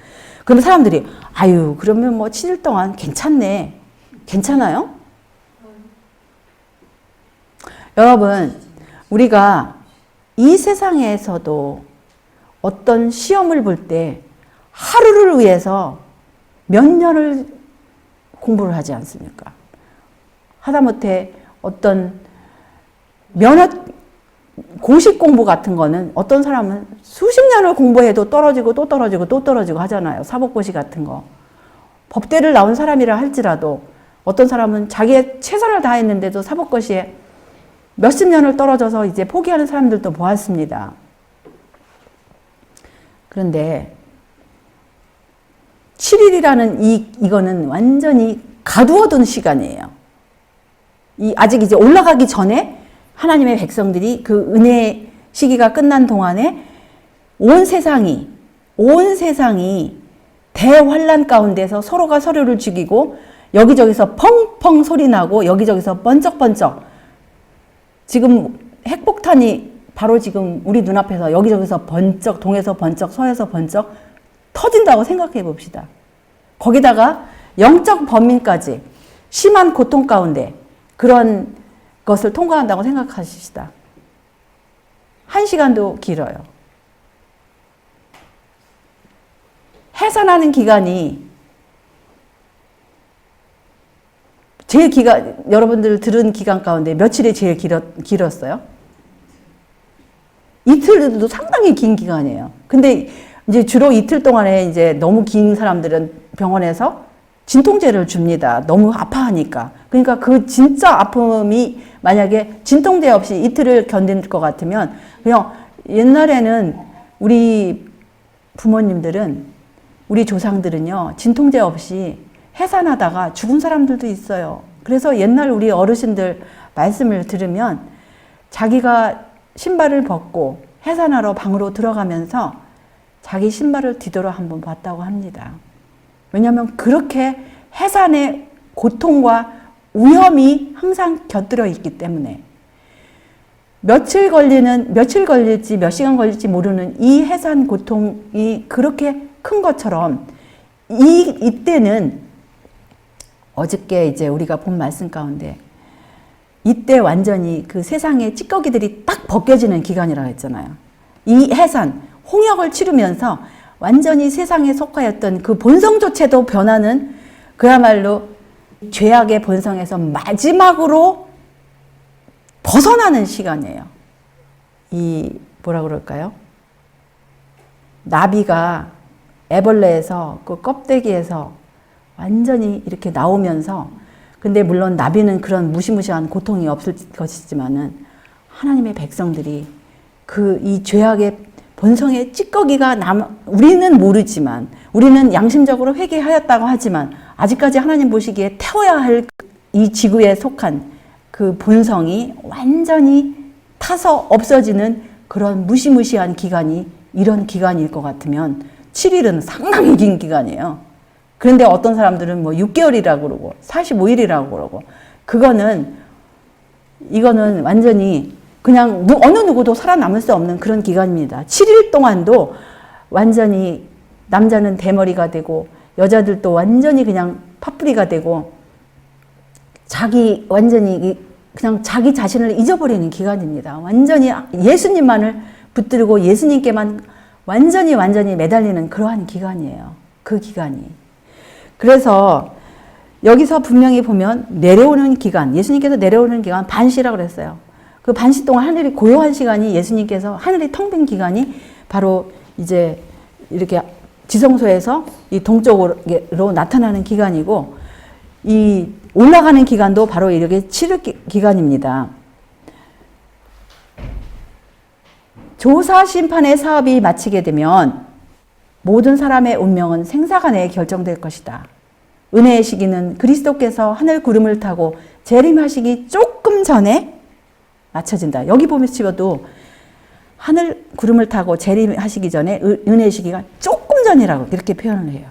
그럼 사람들이 아유 그러면 뭐 7일 동안 괜찮네. 괜찮아요? 여러분, 우리가 이 세상에서도 어떤 시험을 볼 때 하루를 위해서 몇 년을 공부를 하지 않습니까? 하다못해 어떤 고시 공부 같은 거는 어떤 사람은 수십 년을 공부해도 떨어지고 또 떨어지고 또 떨어지고 하잖아요. 사법고시 같은 거. 법대를 나온 사람이라 할지라도 어떤 사람은 자기의 최선을 다했는데도 사법고시에 몇십 년을 떨어져서 이제 포기하는 사람들도 보았습니다. 그런데 7일이라는 이거는 완전히 가두어둔 시간이에요. 아직 이제 올라가기 전에 하나님의 백성들이 그 은혜 시기가 끝난 동안에 온 세상이 대환란 가운데서 서로가 서로를 죽이고 여기저기서 펑펑 소리 나고 여기저기서 번쩍번쩍, 지금 핵폭탄이 바로 지금 우리 눈앞에서 여기저기서 번쩍, 동에서 번쩍, 서에서 번쩍 터진다고 생각해 봅시다. 거기다가 영적 범민까지 심한 고통 가운데 그런 것을 통과한다고 생각하십시다. 1시간도 길어요. 해산하는 기간이 제일 여러분들 들은 기간 가운데 며칠이 제일 길었어요? 이틀도 상당히 긴 기간이에요. 근데 이제 주로 이틀 동안에 이제 너무 긴 사람들은 병원에서 진통제를 줍니다. 너무 아파하니까. 그러니까 그 진짜 아픔이 만약에 진통제 없이 이틀을 견딜 것 같으면, 그냥 옛날에는 우리 부모님들은, 우리 조상들은요, 진통제 없이 해산하다가 죽은 사람들도 있어요. 그래서 옛날 우리 어르신들 말씀을 들으면 자기가 신발을 벗고 해산하러 방으로 들어가면서 자기 신발을 뒤돌아 한번 봤다고 합니다. 왜냐하면 그렇게 해산의 고통과 위험이 항상 곁들여 있기 때문에 며칠 걸릴지 몇 시간 걸릴지 모르는 이 해산 고통이 그렇게 큰 것처럼 이때는 어저께 이제 우리가 본 말씀 가운데 이때 완전히 그 세상의 찌꺼기들이 딱 벗겨지는 기간이라고 했잖아요. 이 해산, 홍역을 치르면서 완전히 세상에 속하였던 그 본성조차도 변하는, 그야말로 죄악의 본성에서 마지막으로 벗어나는 시간이에요. 뭐라 그럴까요? 나비가 애벌레에서 그 껍데기에서 완전히 이렇게 나오면서, 근데 물론 나비는 그런 무시무시한 고통이 없을 것이지만은 하나님의 백성들이 이 죄악의 본성의 찌꺼기가 우리는 모르지만, 우리는 양심적으로 회개하였다고 하지만 아직까지 하나님 보시기에 태워야 할 이 지구에 속한 그 본성이 완전히 타서 없어지는 그런 무시무시한 기간이 이런 기간일 것 같으면 7일은 상당히 긴 기간이에요. 그런데 어떤 사람들은 뭐 6개월이라고 그러고 45일이라고 그러고, 이거는 완전히 그냥 어느 누구도 살아남을 수 없는 그런 기간입니다. 7일 동안도 완전히 남자는 대머리가 되고 여자들도 완전히 그냥 팥뿌리가 되고 완전히 그냥 자기 자신을 잊어버리는 기간입니다. 완전히 예수님만을 붙들고 예수님께만 완전히 매달리는 그러한 기간이에요. 그 기간이. 그래서 여기서 분명히 보면 내려오는 기간, 예수님께서 내려오는 기간 반시라고 그랬어요. 그 반시 동안 하늘이 고요한 시간이 예수님께서 하늘이 텅 빈 기간이 바로 이제 이렇게 지성소에서 이 동쪽으로 나타나는 기간이고, 이 올라가는 기간도 바로 이렇게 치료 기간입니다. 조사 심판의 사업이 마치게 되면 모든 사람의 운명은 생사간에 결정될 것이다. 은혜의 시기는 그리스도께서 하늘 구름을 타고 재림하시기 조금 전에 맞춰진다. 여기 보면 치워도 하늘 구름을 타고 재림하시기 전에 은혜의 시기가 조금 전이라고 이렇게 표현을 해요.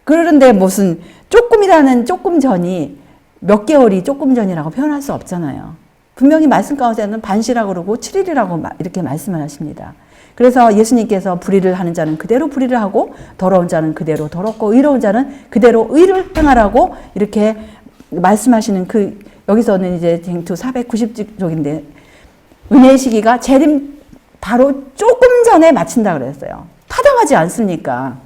그런데 무슨 조금이라는 조금 전이 몇 개월이 조금 전이라고 표현할 수 없잖아요. 분명히 말씀 가운데는 반시라고 그러고 7일이라고 이렇게 말씀을 하십니다. 그래서 예수님께서 불의를 하는 자는 그대로 불의를 하고 더러운 자는 그대로 더럽고 의로운 자는 그대로 의를 행하라고 이렇게 말씀하시는 여기서는 이제 쟁투 490쪽인데 은혜의 시기가 재림 바로 조금 전에 마친다 그랬어요. 타당하지 않습니까?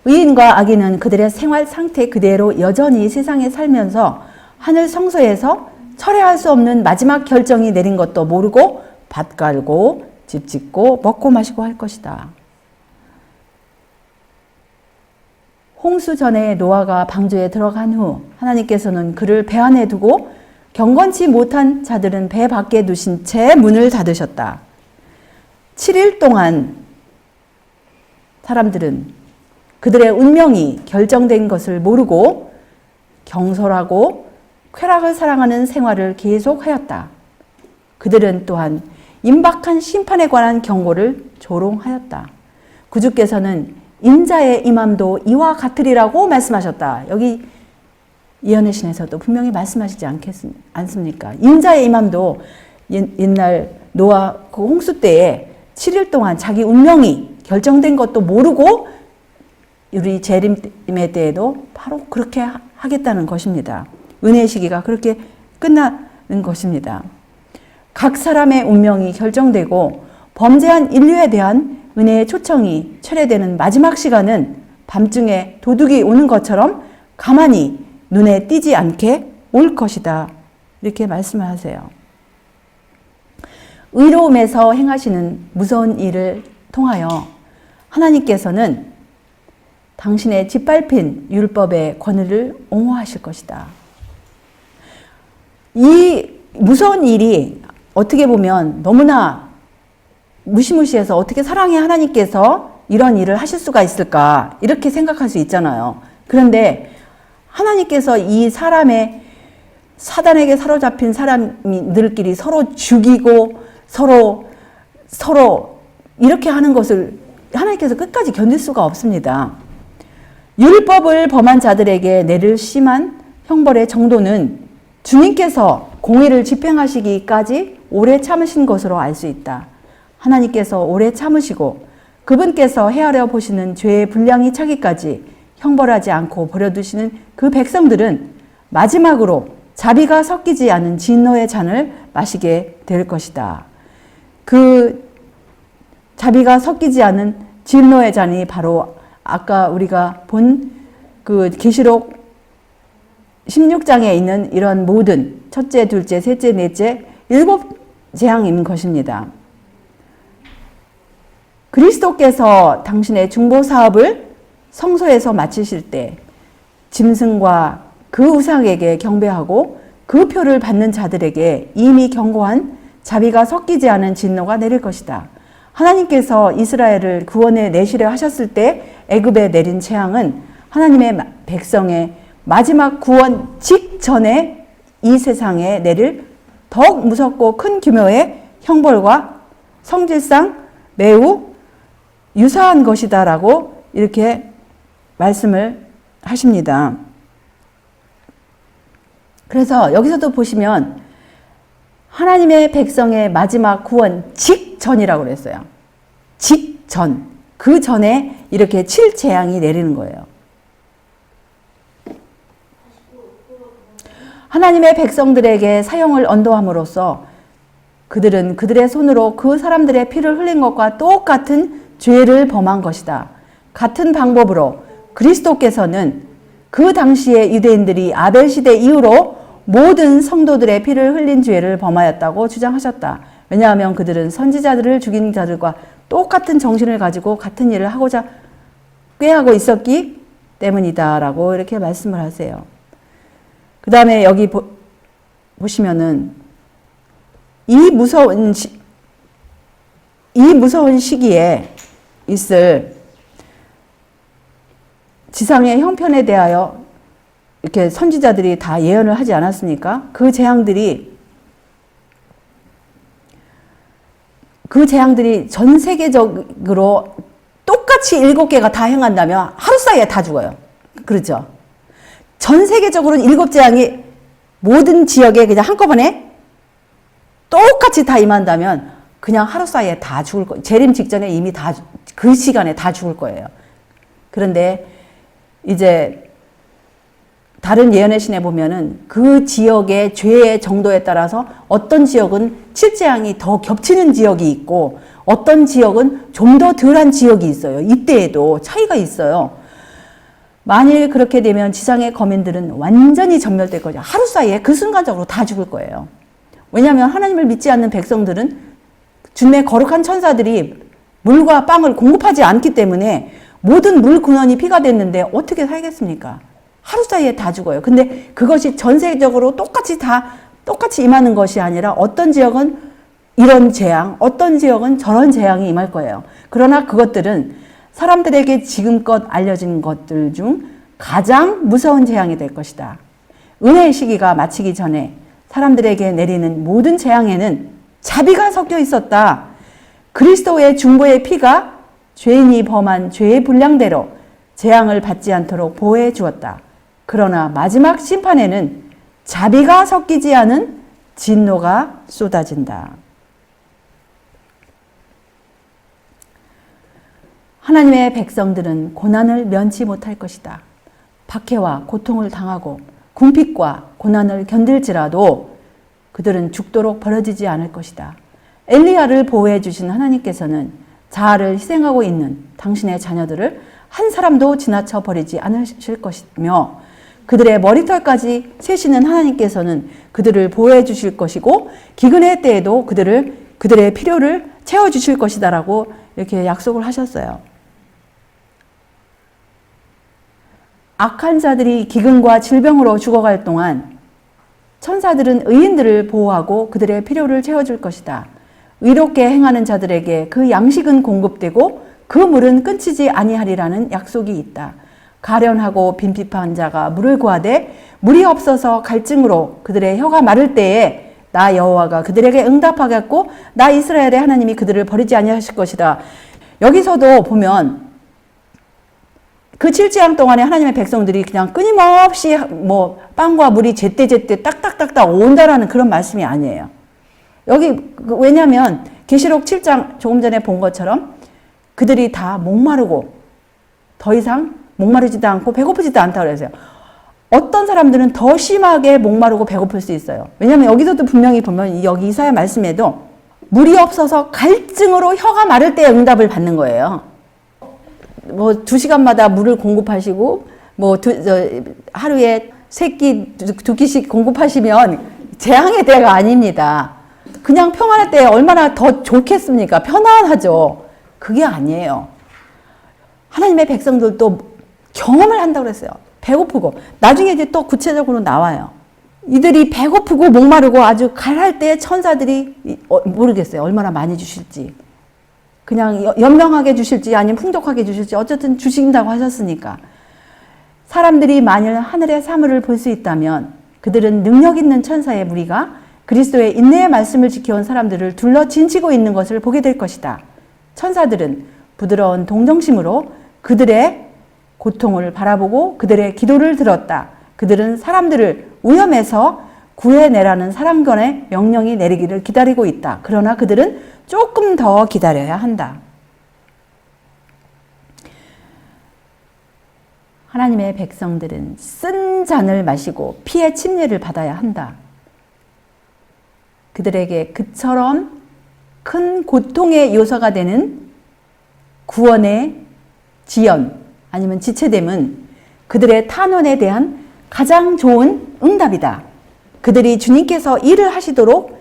의인과 악인은 그들의 생활 상태 그대로 여전히 세상에 살면서 하늘 성소에서 철회할 수 없는 마지막 결정이 내린 것도 모르고 밭 갈고 집 짓고 먹고 마시고 할 것이다. 홍수 전에 노아가 방주에 들어간 후 하나님께서는 그를 배 안에 두고 경건치 못한 자들은 배 밖에 두신 채 문을 닫으셨다. 7일 동안 사람들은 그들의 운명이 결정된 것을 모르고 경솔하고 쾌락을 사랑하는 생활을 계속하였다. 그들은 또한 임박한 심판에 관한 경고를 조롱하였다. 구주께서는 인자의 임함도 이와 같으리라고 말씀하셨다. 여기 예언의 신에서도 분명히 말씀하시지 않습니까? 인자의 임함도 옛날 노아 그 홍수 때에 7일 동안 자기 운명이 결정된 것도 모르고 우리 재림의 때에도 바로 그렇게 하겠다는 것입니다. 은혜의 시기가 그렇게 끝나는 것입니다. 각 사람의 운명이 결정되고 범죄한 인류에 대한 은혜의 초청이 철회되는 마지막 시간은 밤중에 도둑이 오는 것처럼 가만히 눈에 띄지 않게 올 것이다. 이렇게 말씀을 하세요. 의로움에서 행하시는 무서운 일을 통하여 하나님께서는 당신의 짓밟힌 율법의 권위를 옹호하실 것이다. 이 무서운 일이 어떻게 보면 너무나 무시무시해서 어떻게 사랑의 하나님께서 이런 일을 하실 수가 있을까 이렇게 생각할 수 있잖아요. 그런데 하나님께서 이 사단에게 사로잡힌 사람들끼리 서로 죽이고 서로 이렇게 하는 것을 하나님께서 끝까지 견딜 수가 없습니다. 율법을 범한 자들에게 내릴 심한 형벌의 정도는 주님께서 공의를 집행하시기까지 오래 참으신 것으로 알 수 있다. 하나님께서 오래 참으시고 그분께서 헤아려 보시는 죄의 분량이 차기까지 형벌하지 않고 버려두시는 그 백성들은 마지막으로 자비가 섞이지 않은 진노의 잔을 마시게 될 것이다. 그 자비가 섞이지 않은 진노의 잔이 바로 아까 우리가 본 그 계시록 16장에 있는 이런 모든 첫째, 둘째, 셋째, 넷째, 7재앙인 것입니다. 그리스도께서 당신의 중보 사업을 성소에서 마치실 때 짐승과 그 우상에게 경배하고 그 표를 받는 자들에게 이미 경고한 자비가 섞이지 않은 진노가 내릴 것이다. 하나님께서 이스라엘을 구원에 내시려 하셨을 때 애굽에 내린 재앙은 하나님의 백성의 마지막 구원 직전에 이 세상에 내릴 더욱 무섭고 큰 규모의 형벌과 성질상 매우 유사한 것이다라고 이렇게 말씀을 하십니다. 그래서 여기서도 보시면 하나님의 백성의 마지막 구원 직전이라고 그랬어요. 직전. 그 전에 이렇게 칠재앙이 내리는 거예요. 하나님의 백성들에게 사형을 언도함으로써 그들은 그들의 손으로 그 사람들의 피를 흘린 것과 똑같은 죄를 범한 것이다. 같은 방법으로 그리스도께서는 그 당시에 유대인들이 아벨 시대 이후로 모든 성도들의 피를 흘린 죄를 범하였다고 주장하셨다. 왜냐하면 그들은 선지자들을 죽인 자들과 똑같은 정신을 가지고 같은 일을 하고자 꾀하고 있었기 때문이다 라고 이렇게 말씀을 하세요. 그 다음에 여기 보시면은 이 무서운 시기에 있을 지상의 형편에 대하여 이렇게 선지자들이 다 예언을 하지 않았습니까? 그 재앙들이 전 세계적으로 똑같이 7개가 다 행한다면 하루 사이에 다 죽어요. 그렇죠? 전 세계적으로는 7재앙이 모든 지역에 그냥 한꺼번에 똑같이 다 임한다면 그냥 하루 사이에 다 죽을 거예요. 재림 직전에 이미 그 시간에 다 죽을 거예요. 그런데 이제 다른 예언의 신에 보면은 그 지역의 죄의 정도에 따라서 어떤 지역은 칠재앙이 더 겹치는 지역이 있고 어떤 지역은 좀 더 덜한 지역이 있어요. 이때에도 차이가 있어요. 만일 그렇게 되면 지상의 거민들은 완전히 전멸될 거죠. 하루 사이에 그 순간적으로 다 죽을 거예요. 왜냐하면 하나님을 믿지 않는 백성들은 주님의 거룩한 천사들이 물과 빵을 공급하지 않기 때문에 모든 물 근원이 피가 됐는데 어떻게 살겠습니까? 하루 사이에 다 죽어요. 근데 그것이 전세적으로 똑같이 임하는 것이 아니라 어떤 지역은 이런 재앙, 어떤 지역은 저런 재앙이 임할 거예요. 그러나 그것들은 사람들에게 지금껏 알려진 것들 중 가장 무서운 재앙이 될 것이다. 은혜의 시기가 마치기 전에 사람들에게 내리는 모든 재앙에는 자비가 섞여 있었다. 그리스도의 중보의 피가 죄인이 범한 죄의 분량대로 재앙을 받지 않도록 보호해 주었다. 그러나 마지막 심판에는 자비가 섞이지 않은 진노가 쏟아진다. 하나님의 백성들은 고난을 면치 못할 것이다. 박해와 고통을 당하고 궁핍과 고난을 견딜지라도 그들은 죽도록 버려지지 않을 것이다. 엘리야를 보호해 주신 하나님께서는 자아를 희생하고 있는 당신의 자녀들을 한 사람도 지나쳐 버리지 않으실 것이며 그들의 머리털까지 세시는 하나님께서는 그들을 보호해 주실 것이고 기근의 때에도 그들의 필요를 채워 주실 것이다라고 이렇게 약속을 하셨어요. 악한 자들이 기근과 질병으로 죽어갈 동안 천사들은 의인들을 보호하고 그들의 필요를 채워줄 것이다. 의롭게 행하는 자들에게 그 양식은 공급되고 그 물은 끊치지 아니하리라는 약속이 있다. 가련하고 빈핍한 자가 물을 구하되 물이 없어서 갈증으로 그들의 혀가 마를 때에 나 여호와가 그들에게 응답하겠고 나 이스라엘의 하나님이 그들을 버리지 아니하실 것이다. 여기서도 보면 그 7재앙 동안에 하나님의 백성들이 그냥 끊임없이 뭐 빵과 물이 제때제때 딱딱딱딱 온다라는 그런 말씀이 아니에요. 여기 왜냐하면 계시록 7장 조금 전에 본 것처럼 그들이 다 목마르고 더 이상 목마르지도 않고 배고프지도 않다고 그랬어요. 어떤 사람들은 더 심하게 목마르고 배고플 수 있어요. 왜냐하면 여기서도 분명히 보면 여기 이사야 말씀에도 물이 없어서 갈증으로 혀가 마를 때 응답을 받는 거예요. 뭐 2시간마다 물을 공급하시고 뭐 하루에 3끼 2끼씩 공급하시면 재앙의 때가 아닙니다. 그냥 평안할 때 얼마나 더 좋겠습니까? 편안하죠. 그게 아니에요. 하나님의 백성들도 경험을 한다고 그랬어요. 배고프고 나중에 이제 또 구체적으로 나와요. 이들이 배고프고 목마르고 아주 갈할 때 천사들이 모르겠어요. 얼마나 많이 주실지. 그냥 연명하게 주실지 아니면 풍족하게 주실지 어쨌든 주신다고 하셨으니까. 사람들이 만일 하늘의 사물을 볼 수 있다면 그들은 능력 있는 천사의 무리가 그리스도의 인내의 말씀을 지켜온 사람들을 둘러 진치고 있는 것을 보게 될 것이다. 천사들은 부드러운 동정심으로 그들의 고통을 바라보고 그들의 기도를 들었다. 그들은 사람들을 위험에서 구해내라는 사랑권의 명령이 내리기를 기다리고 있다. 그러나 그들은 조금 더 기다려야 한다. 하나님의 백성들은 쓴 잔을 마시고 피의 침례를 받아야 한다. 그들에게 그처럼 큰 고통의 요소가 되는 구원의 지연 아니면 지체됨은 그들의 탄원에 대한 가장 좋은 응답이다. 그들이 주님께서 일을 하시도록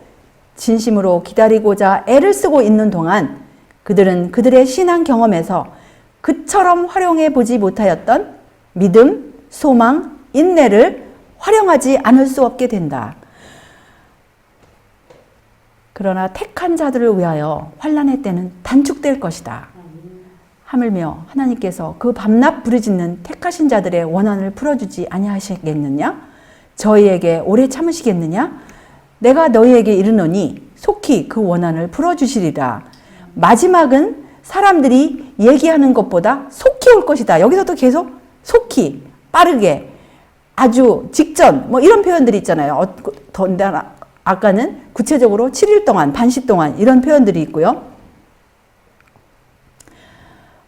진심으로 기다리고자 애를 쓰고 있는 동안 그들은 그들의 신앙 경험에서 그처럼 활용해 보지 못하였던 믿음, 소망, 인내를 활용하지 않을 수 없게 된다. 그러나 택한 자들을 위하여 환난의 때는 단축될 것이다. 하물며 하나님께서 그 밤낮 부르짖는 택하신 자들의 원한을 풀어주지 아니하시겠느냐? 저희에게 오래 참으시겠느냐? 내가 너희에게 이르노니 속히 그 원한을 풀어주시리라. 마지막은 사람들이 얘기하는 것보다 속히 올 것이다. 여기서도 계속 속히, 빠르게, 아주 직전 뭐 이런 표현들이 있잖아요. 더군다나 아까는 구체적으로 7일 동안, 반시 동안 이런 표현들이 있고요.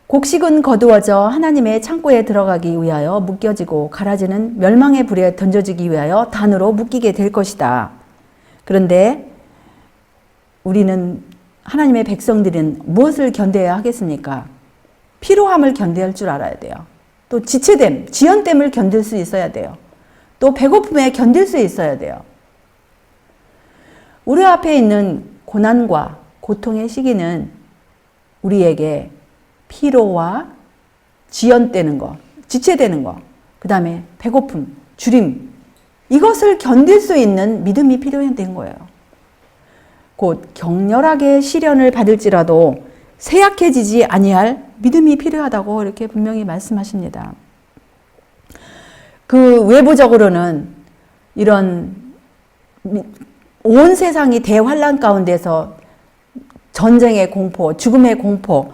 곡식은 거두어져 하나님의 창고에 들어가기 위하여 묶여지고 갈아지는 멸망의 불에 던져지기 위하여 단으로 묶이게 될 것이다. 그런데 우리는 하나님의 백성들은 무엇을 견뎌야 하겠습니까? 피로함을 견뎌야 할 줄 알아야 돼요. 또 지체됨, 지연됨을 견딜 수 있어야 돼요. 또 배고픔에 견딜 수 있어야 돼요. 우리 앞에 있는 고난과 고통의 시기는 우리에게 피로와 지연되는 것, 지체되는 것, 그 다음에 배고픔, 주림, 이것을 견딜 수 있는 믿음이 필요한 거예요. 곧 격렬하게 시련을 받을지라도 쇠약해지지 아니할 믿음이 필요하다고 이렇게 분명히 말씀하십니다. 그 외부적으로는 이런 온 세상이 대환란 가운데서 전쟁의 공포, 죽음의 공포,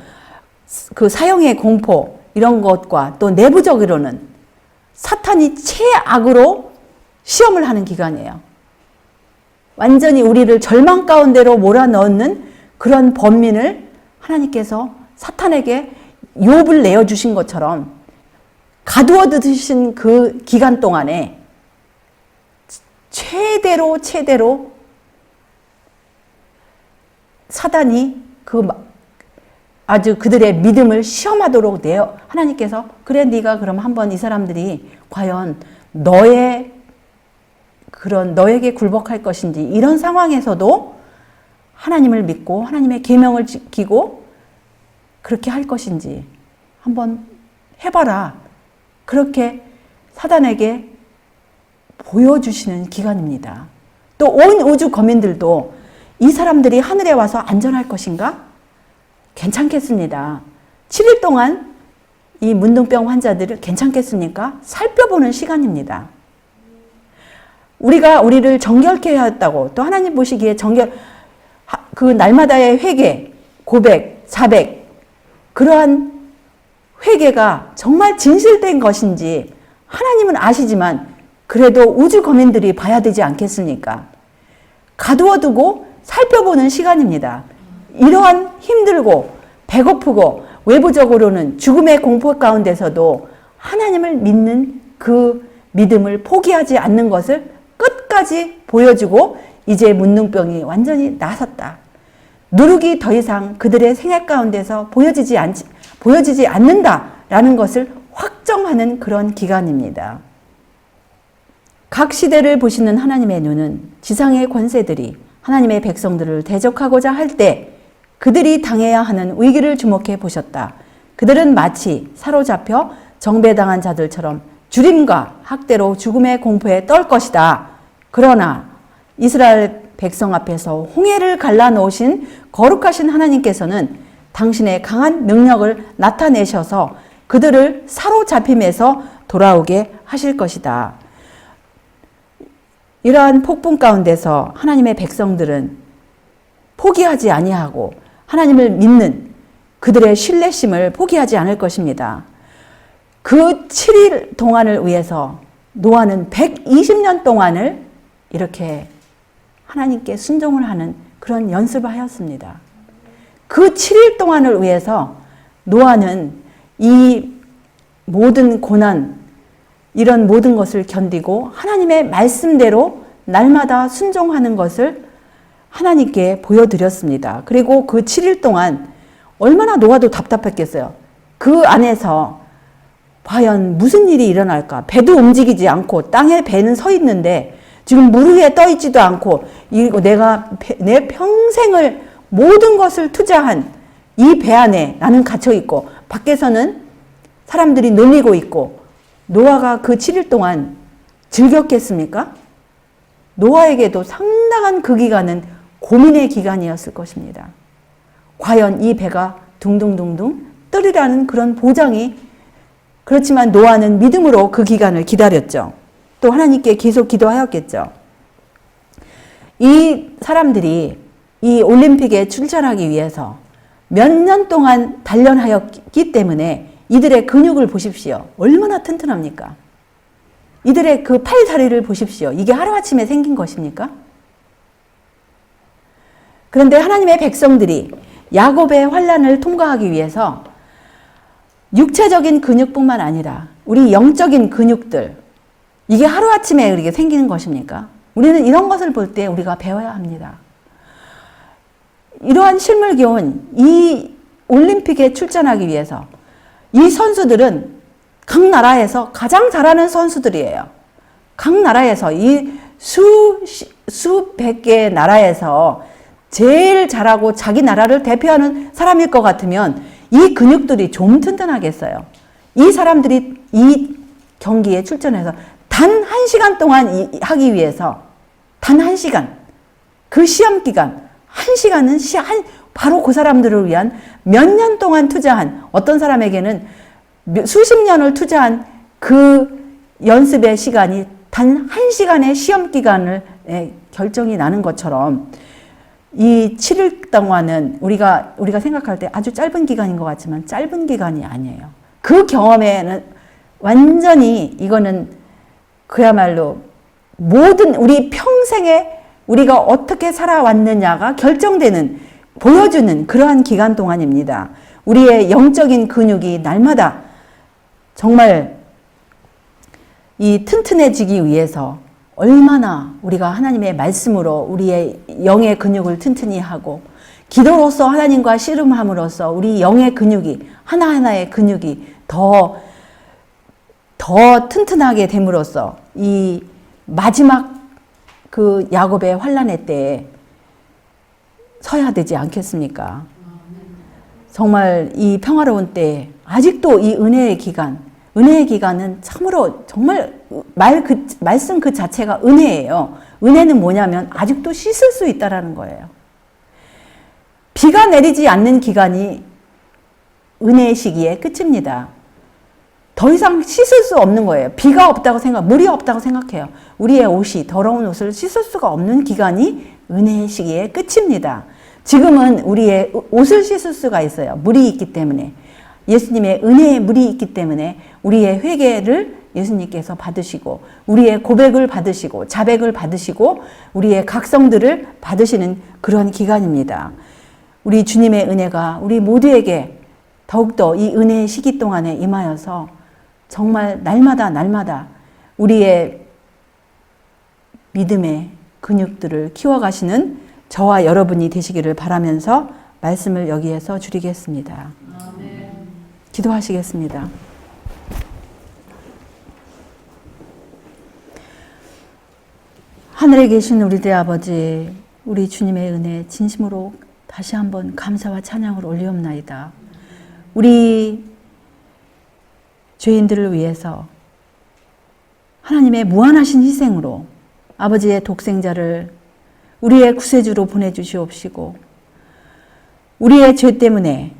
그 사형의 공포 이런 것과 또 내부적으로는 사탄이 최악으로 시험을 하는 기간이에요. 완전히 우리를 절망 가운데로 몰아넣는 그런 번민을 하나님께서 사탄에게 욥을 내어주신 것처럼 가두어 두신 그 기간 동안에 최대로 사단이 아주 그들의 믿음을 시험하도록 하나님께서 그래 네가 그럼 한번 이 사람들이 과연 너에게 굴복할 것인지 이런 상황에서도 하나님을 믿고 하나님의 계명을 지키고 그렇게 할 것인지 한번 해봐라. 그렇게 사단에게 보여주시는 기간입니다. 또 온 우주 거민들도 이 사람들이 하늘에 와서 안전할 것인가? 괜찮겠습니다. 7일 동안 이 문둥병 환자들을 괜찮겠습니까? 살펴보는 시간입니다. 우리가 우리를 정결케 하였다고 또 하나님 보시기에 그 날마다의 회개, 고백, 자백 그러한 회개가 정말 진실된 것인지 하나님은 아시지만 그래도 우주 거민들이 봐야 되지 않겠습니까? 가두어두고 살펴보는 시간입니다. 이러한 힘들고 배고프고 외부적으로는 죽음의 공포 가운데서도 하나님을 믿는 그 믿음을 포기하지 않는 것을 끝까지 보여주고 이제 문둥병이 완전히 나섰다. 누룩이 더 이상 그들의 생애 가운데서 보여지지 않는다라는 것을 확정하는 그런 기간입니다. 각 시대를 보시는 하나님의 눈은 지상의 권세들이 하나님의 백성들을 대적하고자 할 때 그들이 당해야 하는 위기를 주목해 보셨다. 그들은 마치 사로잡혀 정배당한 자들처럼 주림과 학대로 죽음의 공포에 떨 것이다. 그러나 이스라엘 백성 앞에서 홍해를 갈라놓으신 거룩하신 하나님께서는 당신의 강한 능력을 나타내셔서 그들을 사로잡힘에서 돌아오게 하실 것이다. 이러한 폭풍 가운데서 하나님의 백성들은 포기하지 아니하고 하나님을 믿는 그들의 신뢰심을 포기하지 않을 것입니다. 그 7일 동안을 위해서 노아는 120년 동안을 이렇게 하나님께 순종을 하는 그런 연습을 하였습니다. 그 7일 동안을 위해서 노아는 이 모든 고난, 이런 모든 것을 견디고 하나님의 말씀대로 날마다 순종하는 것을 하나님께 보여드렸습니다. 그리고 그 7일 동안 얼마나 노아도 답답했겠어요. 그 안에서 과연 무슨 일이 일어날까? 배도 움직이지 않고 땅에 배는 서 있는데 지금 물 위에 떠 있지도 않고 이거 내가 내 평생을 모든 것을 투자한 이 배 안에 나는 갇혀 있고 밖에서는 사람들이 놀리고 있고 노아가 그 7일 동안 즐겼겠습니까? 노아에게도 상당한 그 기간은 고민의 기간이었을 것입니다. 과연 이 배가 둥둥둥둥 뜨리라는 그런 보장이, 그렇지만 노아는 믿음으로 그 기간을 기다렸죠. 또 하나님께 계속 기도하였겠죠. 이 사람들이 이 올림픽에 출전하기 위해서 몇 년 동안 단련하였기 때문에 이들의 근육을 보십시오. 얼마나 튼튼합니까? 이들의 그 팔다리를 보십시오. 이게 하루아침에 생긴 것입니까? 그런데 하나님의 백성들이 야곱의 환난을 통과하기 위해서 육체적인 근육뿐만 아니라 우리 영적인 근육들, 이게 하루아침에 이렇게 생기는 것입니까? 우리는 이런 것을 볼 때 우리가 배워야 합니다. 이러한 실물교훈, 이 올림픽에 출전하기 위해서 이 선수들은 각 나라에서 가장 잘하는 선수들이에요. 각 나라에서 이 수백 개의 나라에서 제일 잘하고 자기 나라를 대표하는 사람일 것 같으면 이 근육들이 좀 튼튼하겠어요. 이 사람들이 이 경기에 출전해서 단 1시간 동안 하기 위해서 단 1시간, 그 시험 기간 1시간은 바로 그 사람들을 위한 몇 년 동안 투자한, 어떤 사람에게는 수십 년을 투자한 그 연습의 시간이 단 1시간의 시험 기간을 결정이 나는 것처럼 이 7일 동안은 우리가 생각할 때 아주 짧은 기간인 것 같지만 짧은 기간이 아니에요. 그 경험에는 완전히 이거는 그야말로 모든 우리 평생에 우리가 어떻게 살아왔느냐가 결정되는, 보여주는 그러한 기간 동안입니다. 우리의 영적인 근육이 날마다 정말 이 튼튼해지기 위해서 얼마나 우리가 하나님의 말씀으로 우리의 영의 근육을 튼튼히 하고 기도로서 하나님과 씨름함으로써 우리 영의 근육이 하나하나의 근육이 더 튼튼하게 됨으로써 이 마지막 그 야곱의 환난의 때에 서야 되지 않겠습니까? 정말 이 평화로운 때에 아직도 이 은혜의 기간은 참으로 정말 말씀 그 자체가 은혜예요. 은혜는 뭐냐면 아직도 씻을 수 있다라는 거예요. 비가 내리지 않는 기간이 은혜의 시기의 끝입니다. 더 이상 씻을 수 없는 거예요. 비가 없다고 물이 없다고 생각해요. 우리의 옷이 더러운 옷을 씻을 수가 없는 기간이 은혜의 시기의 끝입니다. 지금은 우리의 옷을 씻을 수가 있어요. 물이 있기 때문에. 예수님의 은혜의 물이 있기 때문에 우리의 회개를 예수님께서 받으시고 우리의 고백을 받으시고 자백을 받으시고 우리의 각성들을 받으시는 그런 기간입니다. 우리 주님의 은혜가 우리 모두에게 더욱더 이 은혜의 시기 동안에 임하여서 정말 날마다 우리의 믿음의 근육들을 키워가시는 저와 여러분이 되시기를 바라면서 말씀을 여기에서 줄이겠습니다. 아멘. 기도하시겠습니다. 하늘에 계신 우리 대아버지, 우리 주님의 은혜 진심으로 다시 한번 감사와 찬양을 올리옵나이다. 우리 죄인들을 위해서 하나님의 무한하신 희생으로 아버지의 독생자를 우리의 구세주로 보내주시옵시고 우리의 죄 때문에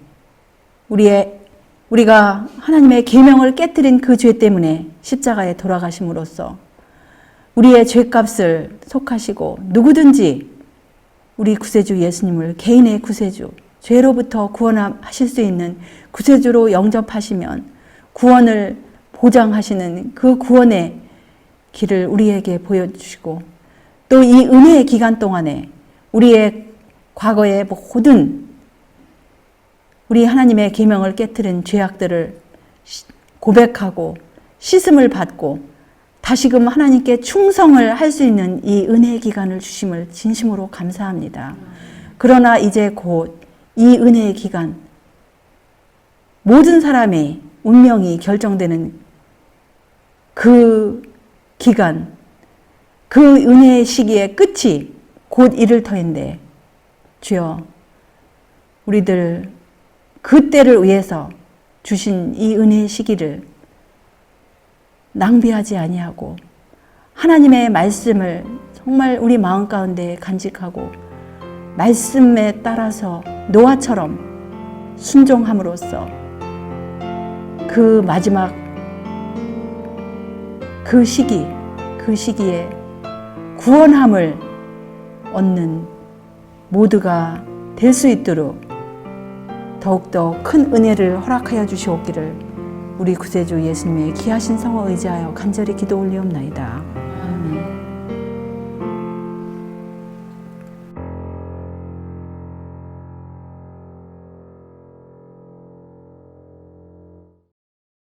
우리가 하나님의 계명을 깨뜨린 그 죄 때문에 십자가에 돌아가심으로써 우리의 죄값을 속하시고 누구든지 우리 구세주 예수님을 개인의 구세주, 죄로부터 구원하실 수 있는 구세주로 영접하시면 구원을 보장하시는 그 구원의 길을 우리에게 보여주시고 또 이 은혜의 기간 동안에 우리의 과거의 모든 우리 하나님의 계명을 깨뜨린 죄악들을 고백하고 씻음을 받고 다시금 하나님께 충성을 할 수 있는 이 은혜의 기간을 주심을 진심으로 감사합니다. 그러나 이제 곧 이 은혜의 기간, 모든 사람의 운명이 결정되는 그 기간, 그 은혜의 시기의 끝이 곧 이를 터인데, 주여, 우리들 그 때를 위해서 주신 이 은혜의 시기를 낭비하지 아니하고 하나님의 말씀을 정말 우리 마음 가운데 간직하고 말씀에 따라서 노아처럼 순종함으로써 그 마지막 그 시기에 구원함을 얻는 모두가 될 수 있도록 더욱더 큰 은혜를 허락하여 주시옵기를 우리 구세주 예수님의 귀하신 성을 의지하여 간절히 기도 올리옵나이다.